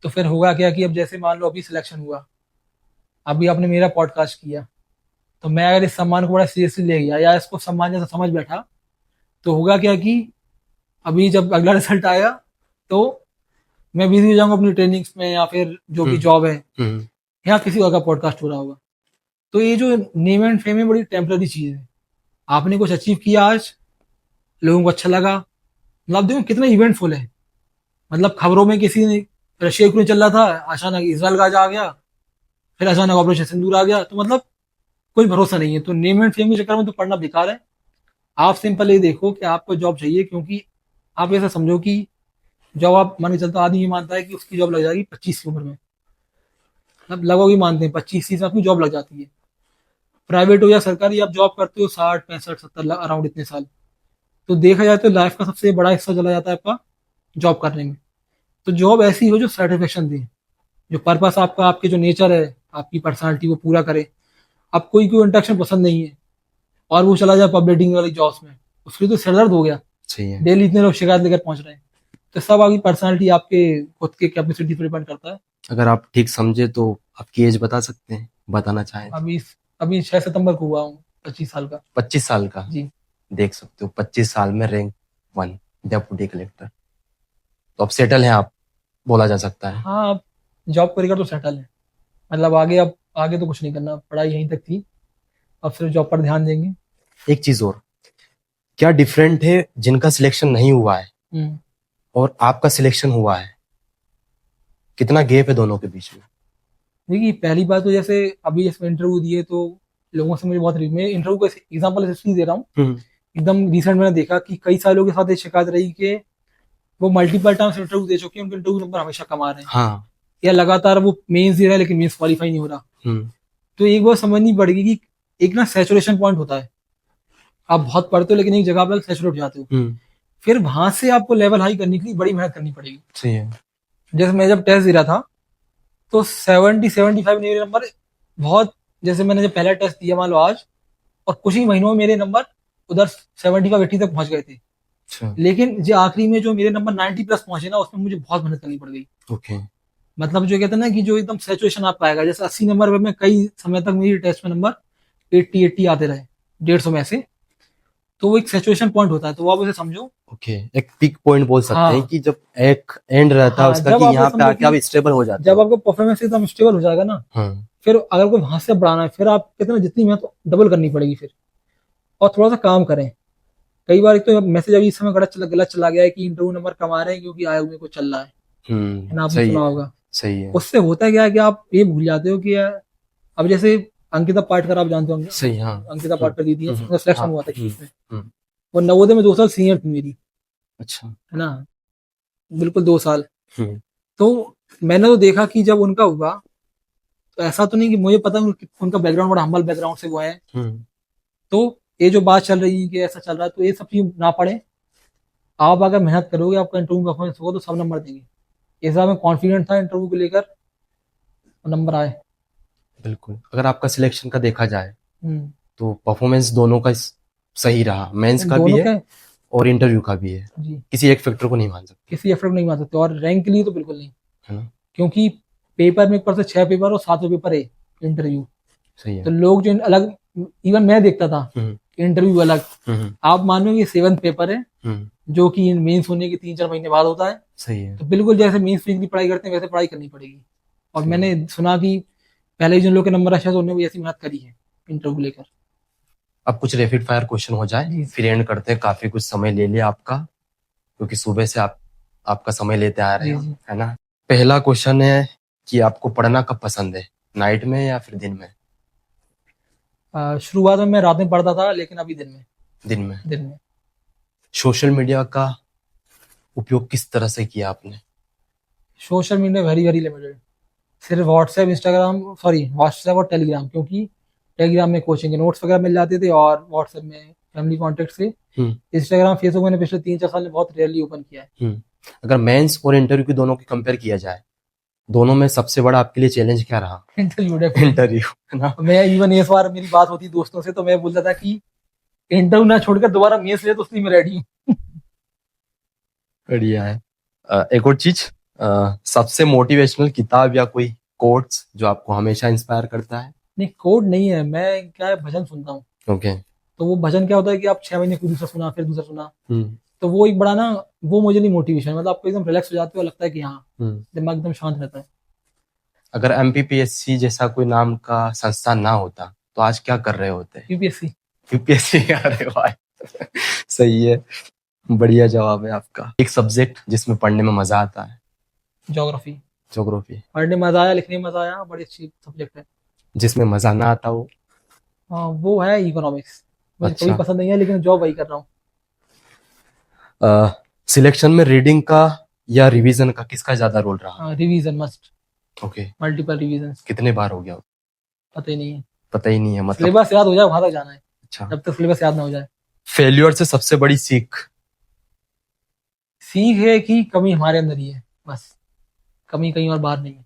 तो फिर होगा क्या कि अब जैसे मान लो अभी सिलेक्शन हुआ, अभी आपने मेरा पॉडकास्ट किया, तो मैं अगर इस सम्मान को बड़ा सीरियसली ले गया या इसको सम्मान जैसा समझ बैठा, तो होगा क्या कि अभी जब अगला रिजल्ट आएगा तो मैं बिजी हो जाऊंगा अपनी ट्रेनिंग्स में या फिर जो भी जॉब है, हम्म। या किसी और का पॉडकास्ट हो रहा होगा। तो ये जो नेम एंड फेम है बड़ी टेम्पररी चीज है। आपने कुछ अचीव किया आज, लोगों को अच्छा लगा, मतलब देखो कितना इवेंटफुल है। मतलब खबरों में किसी ने रशिया यूक्रेन चल रहा था, अचानक इसराइल गाजा आ गया, फिर अचानक ऑपरेशन सिंदूर आ गया। तो मतलब कोई भरोसा नहीं है। तो नेम एंड फेम के चक्कर में तो पढ़ना बेकार है। आप सिंपल ये देखो कि आपको जॉब चाहिए, क्योंकि आप ऐसा समझो कि जॉब आप मान के चलता, आदमी ये मानता है कि उसकी जॉब लग जाएगी 25 की उम्र में, मतलब लगभग ही मानते हैं 25-30 में आपकी जॉब लग जाती है। प्राइवेट हो या सरकारी, आप जॉब करते हो 60 65 70 अराउंड इतने साल। तो देखा जाए तो लाइफ का सबसे बड़ा हिस्सा चला जाता है आपका जॉब करने में। तो जॉब ऐसी हो जो सेटिस्फेक्शन दे, जो पर्पस आपका, आपके जो नेचर है, आपकी पर्सनालिटी को पूरा करे। अब कोई कोई इंटरेक्शन पसंद नहीं है और वो चला जाए पब्लिशिंग वाली जॉब्स में, उसके लिए तो सिरदर्द हो गया। सही है। डेली इतने लोग शिकायत लेकर पहुंच रहे हैं। तो सब आपकी पर्सनालिटी, आपके खुद के कैपेसिटी पर डिपेंड करता है। अगर आप ठीक समझे तो आपकी एज बता सकते हैं, बताना चाहें? अभी अभी 6 सितंबर को हुआ हूँ 25 साल का। 25 साल का। जी। देख सकते हो 25 साल में रैंक 1 डेप्यूटी कलेक्टर। तो अब सेटल हैं आप, बोला जा सकता है। हाँ, अब जॉब करेगा तो सेटल है। मतलब आगे, अब आगे तो कुछ नहीं करना, पढ़ाई यहीं तक थी, अब सिर्फ जॉब पर ध्यान देंगे। एक चीज और, क्या डिफरेंट है जिनका सिलेक्शन नहीं हुआ है हम्म। और आपका सिलेक्शन हुआ है? कितना गैप है दोनों के बीच में? देखिए, पहली बात तो जैसे अभी जैसे इंटरव्यू दिए तो लोगों से मुझे बहुत, मैं इंटरव्यू का एग्जाम्पल इसलिए दे रहा हूँ, एकदम रिसेंट मैंने देखा कि कई सारे लोगों के साथ ये शिकायत रही कि वो मल्टीपल टाइम्स इंटरव्यू दे चुके हैं, उनके इंटरव्यू नंबर हमेशा कम आ रहे हैं, हाँ। या लगातार वो मेंस दे रहा है लेकिन मेंस क्वालिफाई नहीं हो रहा। हम्म। तो एक बात समझनी पड़ेगी कि एक ना सैचुरेशन पॉइंट होता है। आप बहुत पढ़ते हो लेकिन एक जगह पर सैचुरेट हो जाते हो, फिर वहां से आपको लेवल हाई करने के लिए बड़ी मेहनत करनी पड़ेगी। सही है। जैसे मैं जब टेस्ट दे रहा था तो 70-75 मेरे नंबर बहुत, जैसे मैंने जब पहला टेस्ट दिया मान लो आज, और कुछ ही महीनों में मेरे नंबर उधर 75-80 तक पहुंच गए थे। अच्छा। लेकिन जो आखिरी में जो मेरे नंबर 90 प्लस पहुंचे ना, उसमें मुझे बहुत मेहनत करनी पड़ गई। ओके। मतलब जो कहते हैं ना कि जो एकदम सैचुरेशन आप पाएगा, जैसे 80 नंबर पे मैं कई समय तक मेरी टेस्ट में नंबर 80 आते रहे 150 में से, तो वो एक सैचुरेशन पॉइंट होता है। तो वो आप उसे समझो। ओके, एक पीक पॉइंट बोल सकते हाँ। हैं कि जब एक एंड रहता है हाँ, उसका, जब कि आप यहाँ पे समझो आके आप कि स्टेबल हो जाते जब हो। आपका परफॉर्मेंस एकदम स्टेबल हो जाएगा ना, हाँ। फिर अगर कोई वहां से बढ़ाना है, फिर आप कहते हैं ना जितनी मेहनत डबल करनी पड़ेगी फिर, और थोड़ा सा काम करें। कई बार एक तो मैसेज अभी इस समय गलत चला गया है कि इंटरव्यू नंबर कम आ रहे हैं क्योंकि आयोग में कुछ चल रहा है ना, आपने सही सुना है। होगा। सही है। उससे होता क्या है कि आप ये भूल जाते हो कि यार, अब जैसे अंकिता पाटकर आप जानते होंगे, सही, हाँ। अंकिता पाटकर दीदी है, उनका सिलेक्शन हुआ था किस में, हम्म। वो नवोदय में 2 साल सीनियर थी मेरी, अच्छा। है ना, बिल्कुल 2 साल। हम्म। तो मैंने तो देखा कि जब उनका हुआ, तो ऐसा तो नहीं कि मुझे पता है उनका बैकग्राउंड बड़ा हम्बल बैकग्राउंड से वो है। तो ये जो बात चल रही है कि ऐसा चल रहा है, तो ये सब चीज ना पड़े। आप अगर मेहनत करोगे, आपका इंटरव्यू परफॉर्मेंस होगा, तो सब नंबर देंगे। इस बार मैं कॉन्फिडेंट था इंटरव्यू को लेकर, नंबर आए। बिल्कुल। अगर आपका सिलेक्शन का देखा जाए हम्म। तो परफॉर्मेंस दोनों का सही रहा, मेंस का भी दोनों है का और इंटरव्यू का भी है। जी, किसी एक फैक्टर को नहीं मान सकते, किसी एफर्ट नहीं मान सकते, और रैंक के लिए तो बिल्कुल नहीं, है ना। क्योंकि पेपर में ऊपर से 6 पेपर और 7 पेपर है इंटरव्यू। सही है। तो लोग जो अलग, इवन मैं देखता था इंटरव्यू अलग, आप मानो ये 7th पेपर है जो कि मेंस होने के 3-4 महीने बाद होता है। सही है। तो बिल्कुल जैसे मेंस की पढ़ाई करते हैं वैसे पढ़ाई करनी पड़ेगी। और मैंने सुना कि पहले जिन लोग के नंबर अच्छे थे उन्होंने भी ऐसी मेहनत करी है इंटरव्यू लेकर। अब कुछ रैपिड फायर क्वेश्चन हो जाए, जी। फिर एंड करते हैं। काफी कुछ समय ले लिया आपका, क्योंकि सुबह से आपका समय लेते आ रहे जी, हैं, जी। है ना। पहला क्वेश्चन है कि आपको पढ़ना कब पसंद है, नाइट में या फिर दिन में? शुरुआत में मैं रात में पढ़ता था, लेकिन अभी दिन में। दिन में। दिन में। सोशल मीडिया का उपयोग किस तरह से किया आपने? Social media very very limited, सिर्फ व्हाट्सएप और टेलीग्राम, क्योंकि टेलीग्राम में कोचिंग के नोट्स वगैरह मिल जाते थे और व्हाट्सएप में फैमिली कॉन्टेक्ट से। इंस्टाग्राम फेसबुक मैंने पिछले 3-4 साल में बहुत रेयरली ओपन किया है। अगर मेंस और इंटरव्यू की दोनों की कंपेयर किया जाए, दोनों में सबसे बड़ा आपके लिए चैलेंज क्या रहा? इंटरव्यू, है ना। मैं इवन इस बार मेरी बात होती दोस्तों से तो मैं बोलता था कि इंटरव्यू ना छोड़कर दोबारा मेंस ले तो उसमें मैं रेडी हूँ। बढ़िया है। एक और चीज, सबसे मोटिवेशनल किताब या कोई कोट्स जो आपको हमेशा इंस्पायर करता है? नहीं, कोड नहीं है, मैं क्या है भजन सुनता हूँ। ओके। तो वो भजन क्या होता है कि आप 6 महीने कोई दूसरा सुना, फिर दूसरा सुना, तो वो एक बड़ा ना, वो मुझे नहीं मोटिवेशन, मतलब आपको एकदम रिलैक्स हो जाते हो, लगता है कि हाँ दिमाग एकदम शांत रहता है। अगर एमपीपीएससी जैसा कोई नाम का संस्थान ना होता तो आज क्या कर रहे होते? यूपीएससी। यूपीएससी। अरे भाई, सही है, बढ़िया जवाब है आपका। एक सब्जेक्ट जिसमें पढ़ने में मजा आता है? ज्योग्राफी। ज्योग्राफी। पढ़ने में मजा आया, लिखने में मजा आया, बड़ी अच्छी सब्जेक्ट है। जिसमें मजा ना आता हो। हाँ, वो है इकोनॉमिक्स। मुझे कभी अच्छा। पसंद नहीं है, लेकिन जॉब वही कर रहा हूँ। सिलेक्शन में रीडिंग का या रिवीजन का किसका ज्यादा रोल रहा? Revision must, okay. Multiple revision. कितने बार हो गया? पता ही नहीं है, पता ही नहीं है मतलब। सिलेबस याद हो जाए वहां तक जाना है, अच्छा। जब तक सिलेबस याद ना हो जाए। फेल्योर से सबसे बड़ी सीख? सीख है कि कमी हमारे अंदर ही है, बस। कमी कहीं और बाहर नहीं है।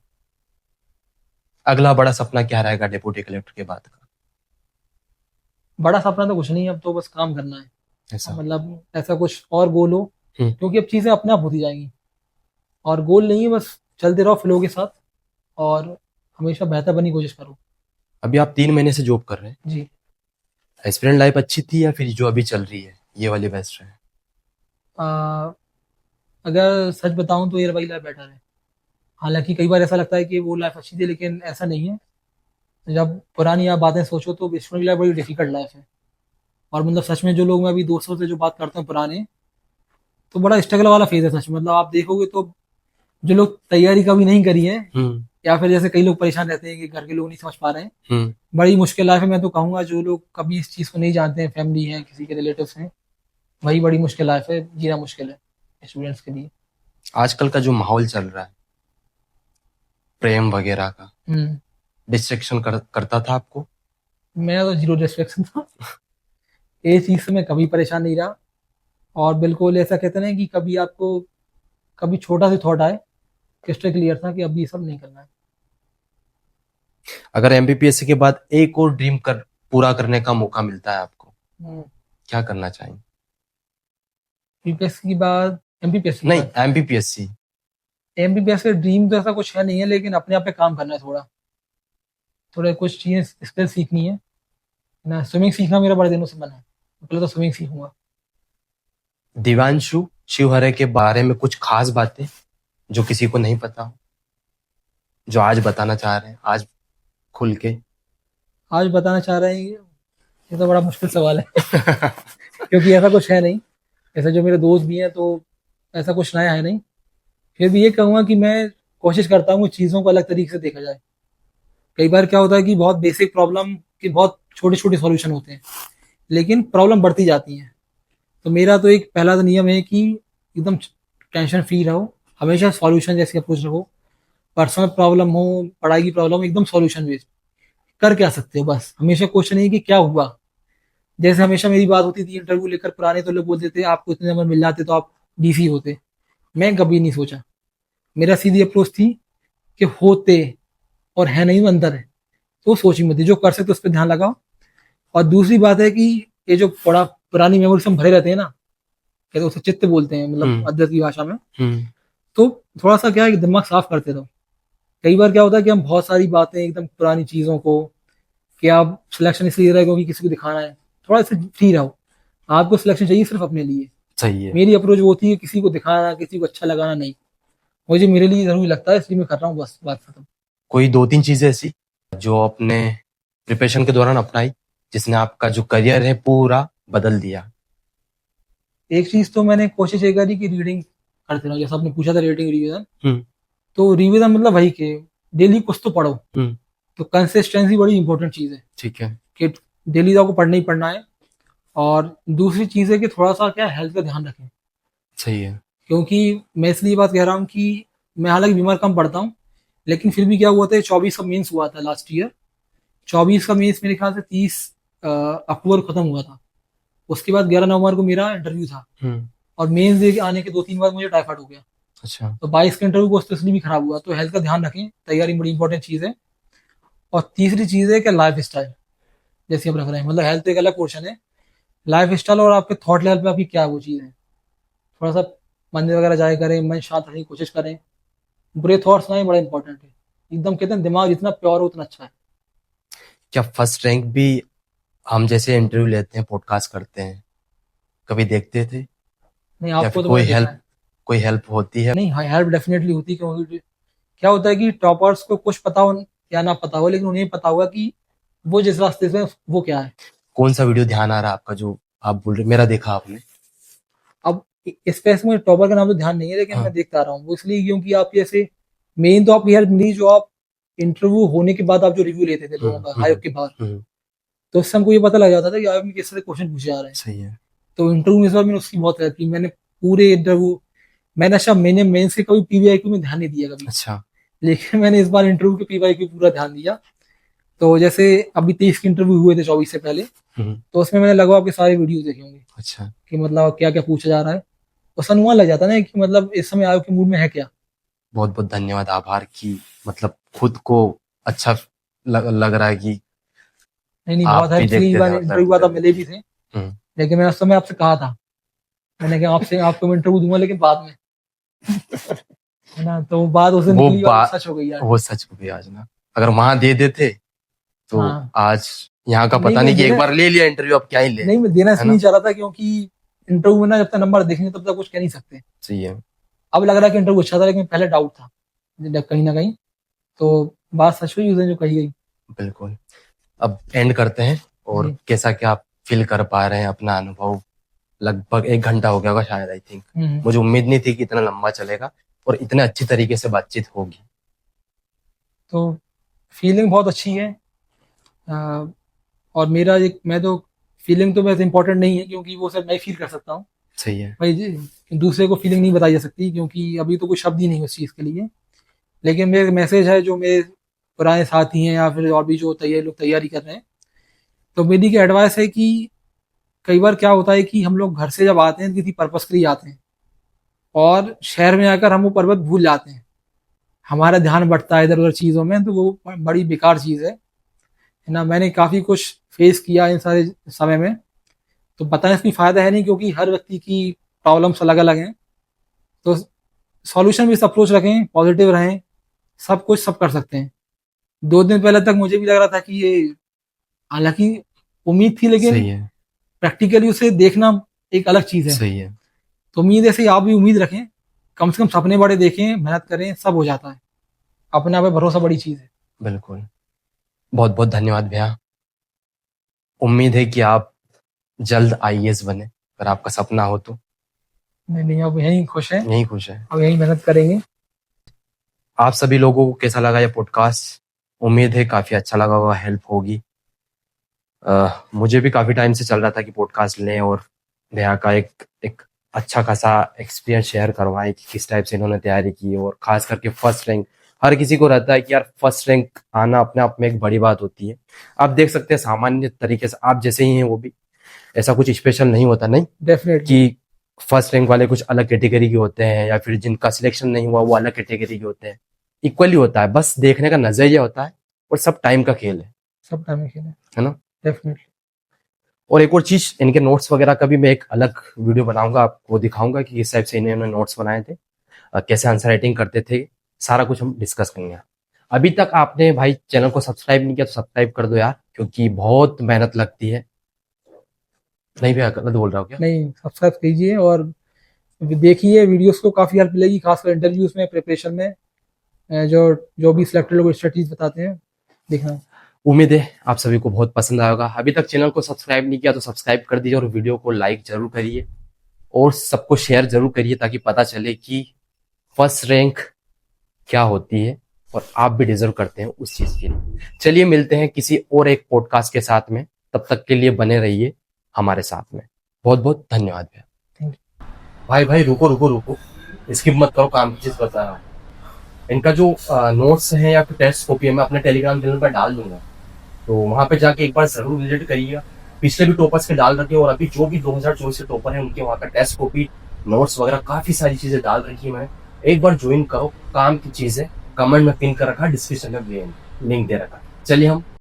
अगला बड़ा सपना क्या रहेगा डिप्टी कलेक्टर के बाद का? बड़ा सपना तो कुछ नहीं है, अब तो बस काम करना है। ऐसा। मतलब ऐसा कुछ और गोल हो, हम्म। क्योंकि अब चीजें अपने आप होती जाएंगी। और गोल नहीं है, बस चलते रहो फ्लो के साथ, और हमेशा बेहतर बनने की कोशिश करो। अभी आप 3 महीने से जॉब कर रहे हैं। जी। एस्पिरेंट लाइफ अच्छी थी या फिर जो अभी चल रही है ये वाली बेस्ट है? आ, अगर सच बताऊं तो ये वही लाइफ बेटर है। हालांकि कई बार ऐसा लगता है कि वो लाइफ अच्छी थी, लेकिन ऐसा नहीं है। जब पुरानी आप बातें सोचो तो स्टूडेंट की लाइफ बड़ी डिफिकल्ट लाइफ है। और मतलब सच में जो लोग, मैं अभी दोस्तों से जो बात करता हूँ पुराने, तो बड़ा स्ट्रगल वाला फेज है सच में। मतलब आप देखोगे तो जो लोग तैयारी कभी नहीं करी है, हम्म। या फिर जैसे कई लोग परेशान रहते हैं कि घर के लोग नहीं समझ पा रहे हैं, हम्म। बड़ी मुश्किल लाइफ है। मैं तो कहूँगा जो लोग कभी इस चीज़ को नहीं जानते हैं, फैमिली है, किसी के रिलेटिव्स हैं, वही बड़ी मुश्किल लाइफ है, जीना मुश्किल है स्टूडेंट्स के लिए। आजकल का जो माहौल चल रहा है प्रेम वगैरह का, हम्म। डिस्ट्रैक्शन करता था आपको? मैं तो जीरो डिस्ट्रैक्शन था। ये चीज़ से मैं कभी परेशान नहीं रहा। और बिल्कुल ऐसा कहते हैं ना कि कभी आपको कभी छोटा सा थॉट आए, क्रिस्टल क्लियर था कि अब ये सब नहीं करना है। अगर एमपीपीएससी के बाद एक और ड्रीम पूरा करने का मौका मिलता है आपको, क्या करना चाहेंगे? यूपीएससी के बाद, एमपीपीएससी के नहीं, बाद, एमपीपीएससी। एमपीपीएससी ड्रीम तो ऐसा कुछ है नहीं है, लेकिन अपने आप पे काम करना है थोड़ा। थोड़ा कुछ चीज़ें स्किल सीखनी है ना। स्विमिंग सीखना मेरा बड़े दिनों से मन है, पहले तो स्विमिंग सीखूंगा। दिव्यांशु शिवहरे के बारे में कुछ खास बातें जो किसी को नहीं पता हो, जो आज बताना चाह रहे हैं, आज खुल के? आज बताना चाह रहे हैं ये तो बड़ा मुश्किल सवाल है। क्योंकि ऐसा कुछ है नहीं। ऐसे जो मेरे दोस्त भी हैं, तो ऐसा कुछ नया है नहीं। फिर भी ये कहूँगा कि मैं कोशिश करता हूँ चीज़ों को अलग तरीके से देखा जाए। कई बार क्या होता है कि बहुत बेसिक प्रॉब्लम के बहुत छोटे छोटे सॉल्यूशन होते हैं, लेकिन प्रॉब्लम बढ़ती जाती हैं। तो मेरा तो एक पहला तो नियम है कि एकदम टेंशन फ्री रहो, हमेशा सॉल्यूशन जैसी अप्रोच रखो। पर्सनल प्रॉब्लम हो, पढ़ाई की प्रॉब्लम हो, एकदम सॉल्यूशन बेस्ड कर क्या सकते हो, बस हमेशा क्वेश्चन नहीं कि क्या हुआ। जैसे हमेशा मेरी बात होती थी इंटरव्यू लेकर, पुराने तो लोग बोलते थे आपको इतने नंबर मिल जाते तो आप डीसी होते। मैं कभी नहीं सोचा, मेरा सीधी अप्रोच थी कि होते, और है नहीं, वो अंदर है। तो सोची मत, जो कर सकते उस पर ध्यान लगाओ। और दूसरी बात है कि ये जो बड़ा पुरानी मेमोरी से हम भरे रहते हैं ना, कहते उसे चित्त बोलते हैं, मतलब अध्ययन की भाषा में। तो थोड़ा सा क्या है कि दिमाग साफ करते रहो। कई बार क्या होता है कि हम बहुत सारी बातें एकदम पुरानी चीज़ों को, कि आप सिलेक्शन इसलिए दे रहे हो क्योंकि किसी को दिखाना है, थोड़ा सा फ्री रहो। आपको सिलेक्शन चाहिए सिर्फ अपने लिए। सही है। मेरी अप्रोच वो होती है किसी को दिखाना, किसी को अच्छा लगाना नहीं। मुझे मेरे लिए जरूरी लगता है, इसलिए मैं कर रहा हूँ, बस बात खत्म। कोई 2-3 चीजें ऐसी जो आपने प्रिपरेशन के दौरान अपनाई जिसने आपका जो करियर है पूरा बदल दिया? एक चीज तो मैंने कोशिश ये करी कि रीडिंग करते रहो, जैसा आपने पूछा था रीडिंग रिवीजन। हम्म। तो रिवीजन मतलब वही कि डेली कुछ तो पढ़ो। हम्म। तो कंसिस्टेंसी बड़ी इंपॉर्टेंट चीज है, ठीक है। कि डेली तो आपको पढ़ना ही पढ़ना है। और दूसरी चीज है कि थोड़ा सा क्या हेल्थ का ध्यान रखें। सही है। क्योंकि मैं इसलिए बात कह रहा हूँ कि मैं हालांकि बीमार कम पड़ता हूँ, लेकिन फिर भी क्या हुआ था, 24 का मेंस हुआ था लास्ट ईयर। 24 का मेंस मेरे ख्याल से 30 अक्टूबर को खत्म हुआ था। उसके बाद 11 नवंबर को मेरा इंटरव्यू था, और मेंस दे के आने के 2-3 बाद मुझे टाइफाइड हो गया। अच्छा। तो 22 का इंटरव्यू को इसलिए भी खराब हुआ। तो हेल्थ का ध्यान रखें, तैयारी बड़ी इंपॉर्टेंट चीज़ है। और तीसरी चीज़ है कि लाइफ स्टाइल जैसे हम रख रहे हैं, मतलब हेल्थ एक अलग पोर्शन है, लाइफ स्टाइल और आपके थॉट लेवल पे आपकी क्या वो चीज़ है। थोड़ा सा मंदिर वगैरह जाए करें, मन शांत रखने की कोशिश करें, बुरे थॉट्स ना ही, बड़ा इंपॉर्टेंट है। एकदम कहते हैं दिमाग जितना प्योर हो उतना अच्छा है। क्या फर्स्ट रैंक भी हम जैसे इंटरव्यू लेते हैं, पॉडकास्ट करते हैं, कभी देखते थे? नहीं, या आपको फिर तो मैंने देखा है। कोई हेल्प होती है? नहीं, हाँ, हेल्प डेफिनेटली होती है। क्योंकि क्या होता है कि टॉपर्स को कुछ पता हो या ना पता हो, लेकिन उन्हें पता होगा कि वो जिस रास्ते से वो क्या है। कौन सा वीडियो ध्यान आ रहा है आपका जो आप बोल रहे, मेरा देखा आपने? अब इस पे मुझे टॉपर का नाम तो ध्यान नहीं है, लेकिन हाँ। मैं देखता आ रहा हूँ वो इसलिए क्योंकि आप जैसे मेन तो आपकी हेल्प मिली जो आप इंटरव्यू होने के बाद आप जो रिव्यू लेते थे लोगों का हाइप के बाहर, तो उससे हमको ये पता लग जाता था कि आप किस तरह क्वेश्चन पूछे जा रहे हैं। सही है। तो इंटरव्यू में इस बार मैंने उसकी बहुत हेल्प की। मैंने पूरे इंटरव्यू, मैंने मेंस के कभी पीवीआईक्यू में ध्यान नहीं दिया कभी, अच्छा। लेकिन मैंने इस बार इंटरव्यू के पीवीआईक्यू पूरा ध्यान दिया। तो जैसे अभी 23 के इंटरव्यू हुए थे 24 से पहले, तो उसमें मैंने लगभग आपके सारे वीडियो देखे होंगे अच्छा। कि मतलब क्या क्या पूछा जा रहा है। उस अनुमान लग जाता ना कि मतलब इस समय आयोग के मूड में है क्या। बहुत बहुत धन्यवाद, आभार की मतलब खुद को अच्छा लग रहा है कि नहीं नहीं, आप बहुत भी हेल्प देखते की थे बार मतलब इंटरव्यू बाद आप interview। मिले भी थे, हम्म। लेकिन मैंने उस समय आपसे कहा था, मैंने कहा आपको मैं इंटरव्यू दूंगा लेकिन बाद में, है ना। तो बात उस दिन वो निकली और वो बात सच हो गई यार। वो सच हो गया आज ना, अगर वहां दे देते तो हाँ। आज यहाँ का नहीं, पता मैं नहीं कि एक देना- बार ले लिया इंटरव्यू, अब क्या ही ले। नहीं, मैं देना है इसलिए ना। नहीं चाह रहा था क्योंकि इंटरव्यू में ना जब तक नंबर देखेंगे तब तक कुछ कह नहीं सकते। सही है। अब लग रहा है कि इंटरव्यू अच्छा था, लेकिन पहले डाउट था कहीं ना कहीं। तो बात सच हुई उस दिन जो कही गई। बिल्कुल। अब एंड करते हैं, और जी। कैसा क्या आप फील कर पा रहे हैं अपना अनुभव। लगभग 1 घंटा हो गया होगा शायद, आई थिंक। मुझे उम्मीद नहीं थी कि इतना लंबा चलेगा और इतने अच्छी तरीके से बातचीत होगी। तो फीलिंग बहुत अच्छी है। अ, और मेरा एक, मैं तो फीलिंग तो वैसे इंपॉर्टेंट नहीं है क्योंकि वो सिर्फ मैं फील कर सकता हूँ सही है। भाई जी। दूसरे को फीलिंग नहीं बताई जा सकती क्योंकि अभी तो कोई शब्द ही नहीं है उस चीज़ के लिए। लेकिन मेरा मैसेज है जो मेरे पुराने साथी हैं या फिर और भी जो लोग तैयारी कर रहे हैं, तो मेरी की एडवाइस है कि कई बार क्या होता है कि हम लोग घर से जब आते हैं किसी पर्पस के लिए आते हैं, और शहर में आकर हम वो पर्पस भूल जाते हैं। हमारा ध्यान बढ़ता है इधर उधर चीज़ों में, तो वो बड़ी बेकार चीज़ है ना। मैंने काफ़ी कुछ फेस किया इन सारे समय में, तो बताने से फायदा है नहीं क्योंकि हर व्यक्ति की प्रॉब्लम्स अलग अलग हैं। तो सॉल्यूशन भी इस अप्रोच रखें, पॉजिटिव रहें, सब कुछ सब कर सकते हैं। 2 दिन पहले तक मुझे भी लग रहा था कि ये, हालांकि उम्मीद थी लेकिन सही है। प्रैक्टिकली उसे देखना एक अलग चीज़ है। सही है। तो उम्मीद है से आप भी उम्मीद रखें, कम से कम सपने बड़े देखें, मेहनत करें, सब हो जाता है। अपने आप पे भरोसा बड़ी चीज़ है। बिल्कुल। बहुत बहुत धन्यवाद भैया। उम्मीद है कि आप जल्द आईएएस बने, अगर आपका सपना हो तो। नहीं नहीं, अब यहीं खुश है, यही खुश है। अब यहीं मेहनत करेंगे। आप सभी लोगों को कैसा लगा ये पॉडकास्ट? उम्मीद है काफी अच्छा लगा होगा, हेल्प होगी। मुझे भी काफी टाइम से चल रहा था कि पॉडकास्ट लें और भैया का एक अच्छा खासा एक्सपीरियंस शेयर करवाएं कि किस टाइप से इन्होंने तैयारी की, और खास करके फर्स्ट रैंक। हर किसी को रहता है कि यार फर्स्ट रैंक आना अपने आप में एक बड़ी बात होती है। आप देख सकते हैं सामान्य तरीके से आप जैसे ही हैं वो भी, ऐसा कुछ स्पेशल नहीं होता, नहीं डेफिनेटली। कि फर्स्ट रैंक वाले कुछ अलग कैटेगरी के होते हैं या फिर जिनका सिलेक्शन नहीं हुआ वो अलग कैटेगरी के होते हैं। इक्वली होता है, बस देखने का नजरिया होता है, और सब टाइम का खेल सब टाइम में खेलें, है ना। डेफिनेटली। और एक और चीज, इनके नोट्स वगैरह का भी मैं एक अलग वीडियो बनाऊंगा, आपको दिखाऊंगा कि किस टाइप से इन्होंने नोट्स बनाए थे, कैसे आंसर राइटिंग करते थे, सारा कुछ हम डिस्कस करेंगे। अभी तक आपने भाई चैनल को सब्सक्राइब नहीं किया तो सब्सक्राइब कर दो यार, क्योंकि बहुत मेहनत लगती है। नहीं भैया गलत बोल रहा हूँ क्या? नहीं, सब्सक्राइब कीजिए और देखिए वीडियोस को, काफ़ी हेल्प मिलेगी खासकर इंटरव्यूज में, प्रिपरेशन में। जो जो भी सिलेक्टेड लोग स्ट्रेटजीज बताते हैं, देखना। उम्मीद है आप सभी को बहुत पसंद आया होगा। अभी तक चैनल को सब्सक्राइब नहीं किया तो सब्सक्राइब कर दीजिए, और वीडियो को लाइक जरूर करिए और सबको शेयर जरूर करिए, ताकि पता चले कि फर्स्ट रैंक क्या होती है और आप भी डिजर्व करते हैं उस चीज के लिए। चलिए मिलते हैं किसी और एक पॉडकास्ट के साथ में, तब तक के लिए बने रहिए हमारे साथ में। बहुत बहुत धन्यवाद भैया। थैंक भाई भाई रुको रुको रुको, स्किप मत करो, काम की चीज बता रहा हूँ। इनका जो नोट्स है या फिर टेस्ट कॉपी है मैं अपने टेलीग्राम चैनल पर डाल दूंगा, तो वहां पे जाके एक बार जरूर विजिट करिएगा। पिछले भी टॉपर्स के डाल रखे हैं और अभी जो भी 2024 के टॉपर हैं उनके वहां का टेस्ट कॉपी, नोट्स वगैरह काफी सारी चीजें डाल रखी है मैंने। एक बार ज्वाइन करो, काम की चीज है। कमेंट में पिन कर रखा, डिस्क्रिप्शन में लिंक दे रखा। चलिए हम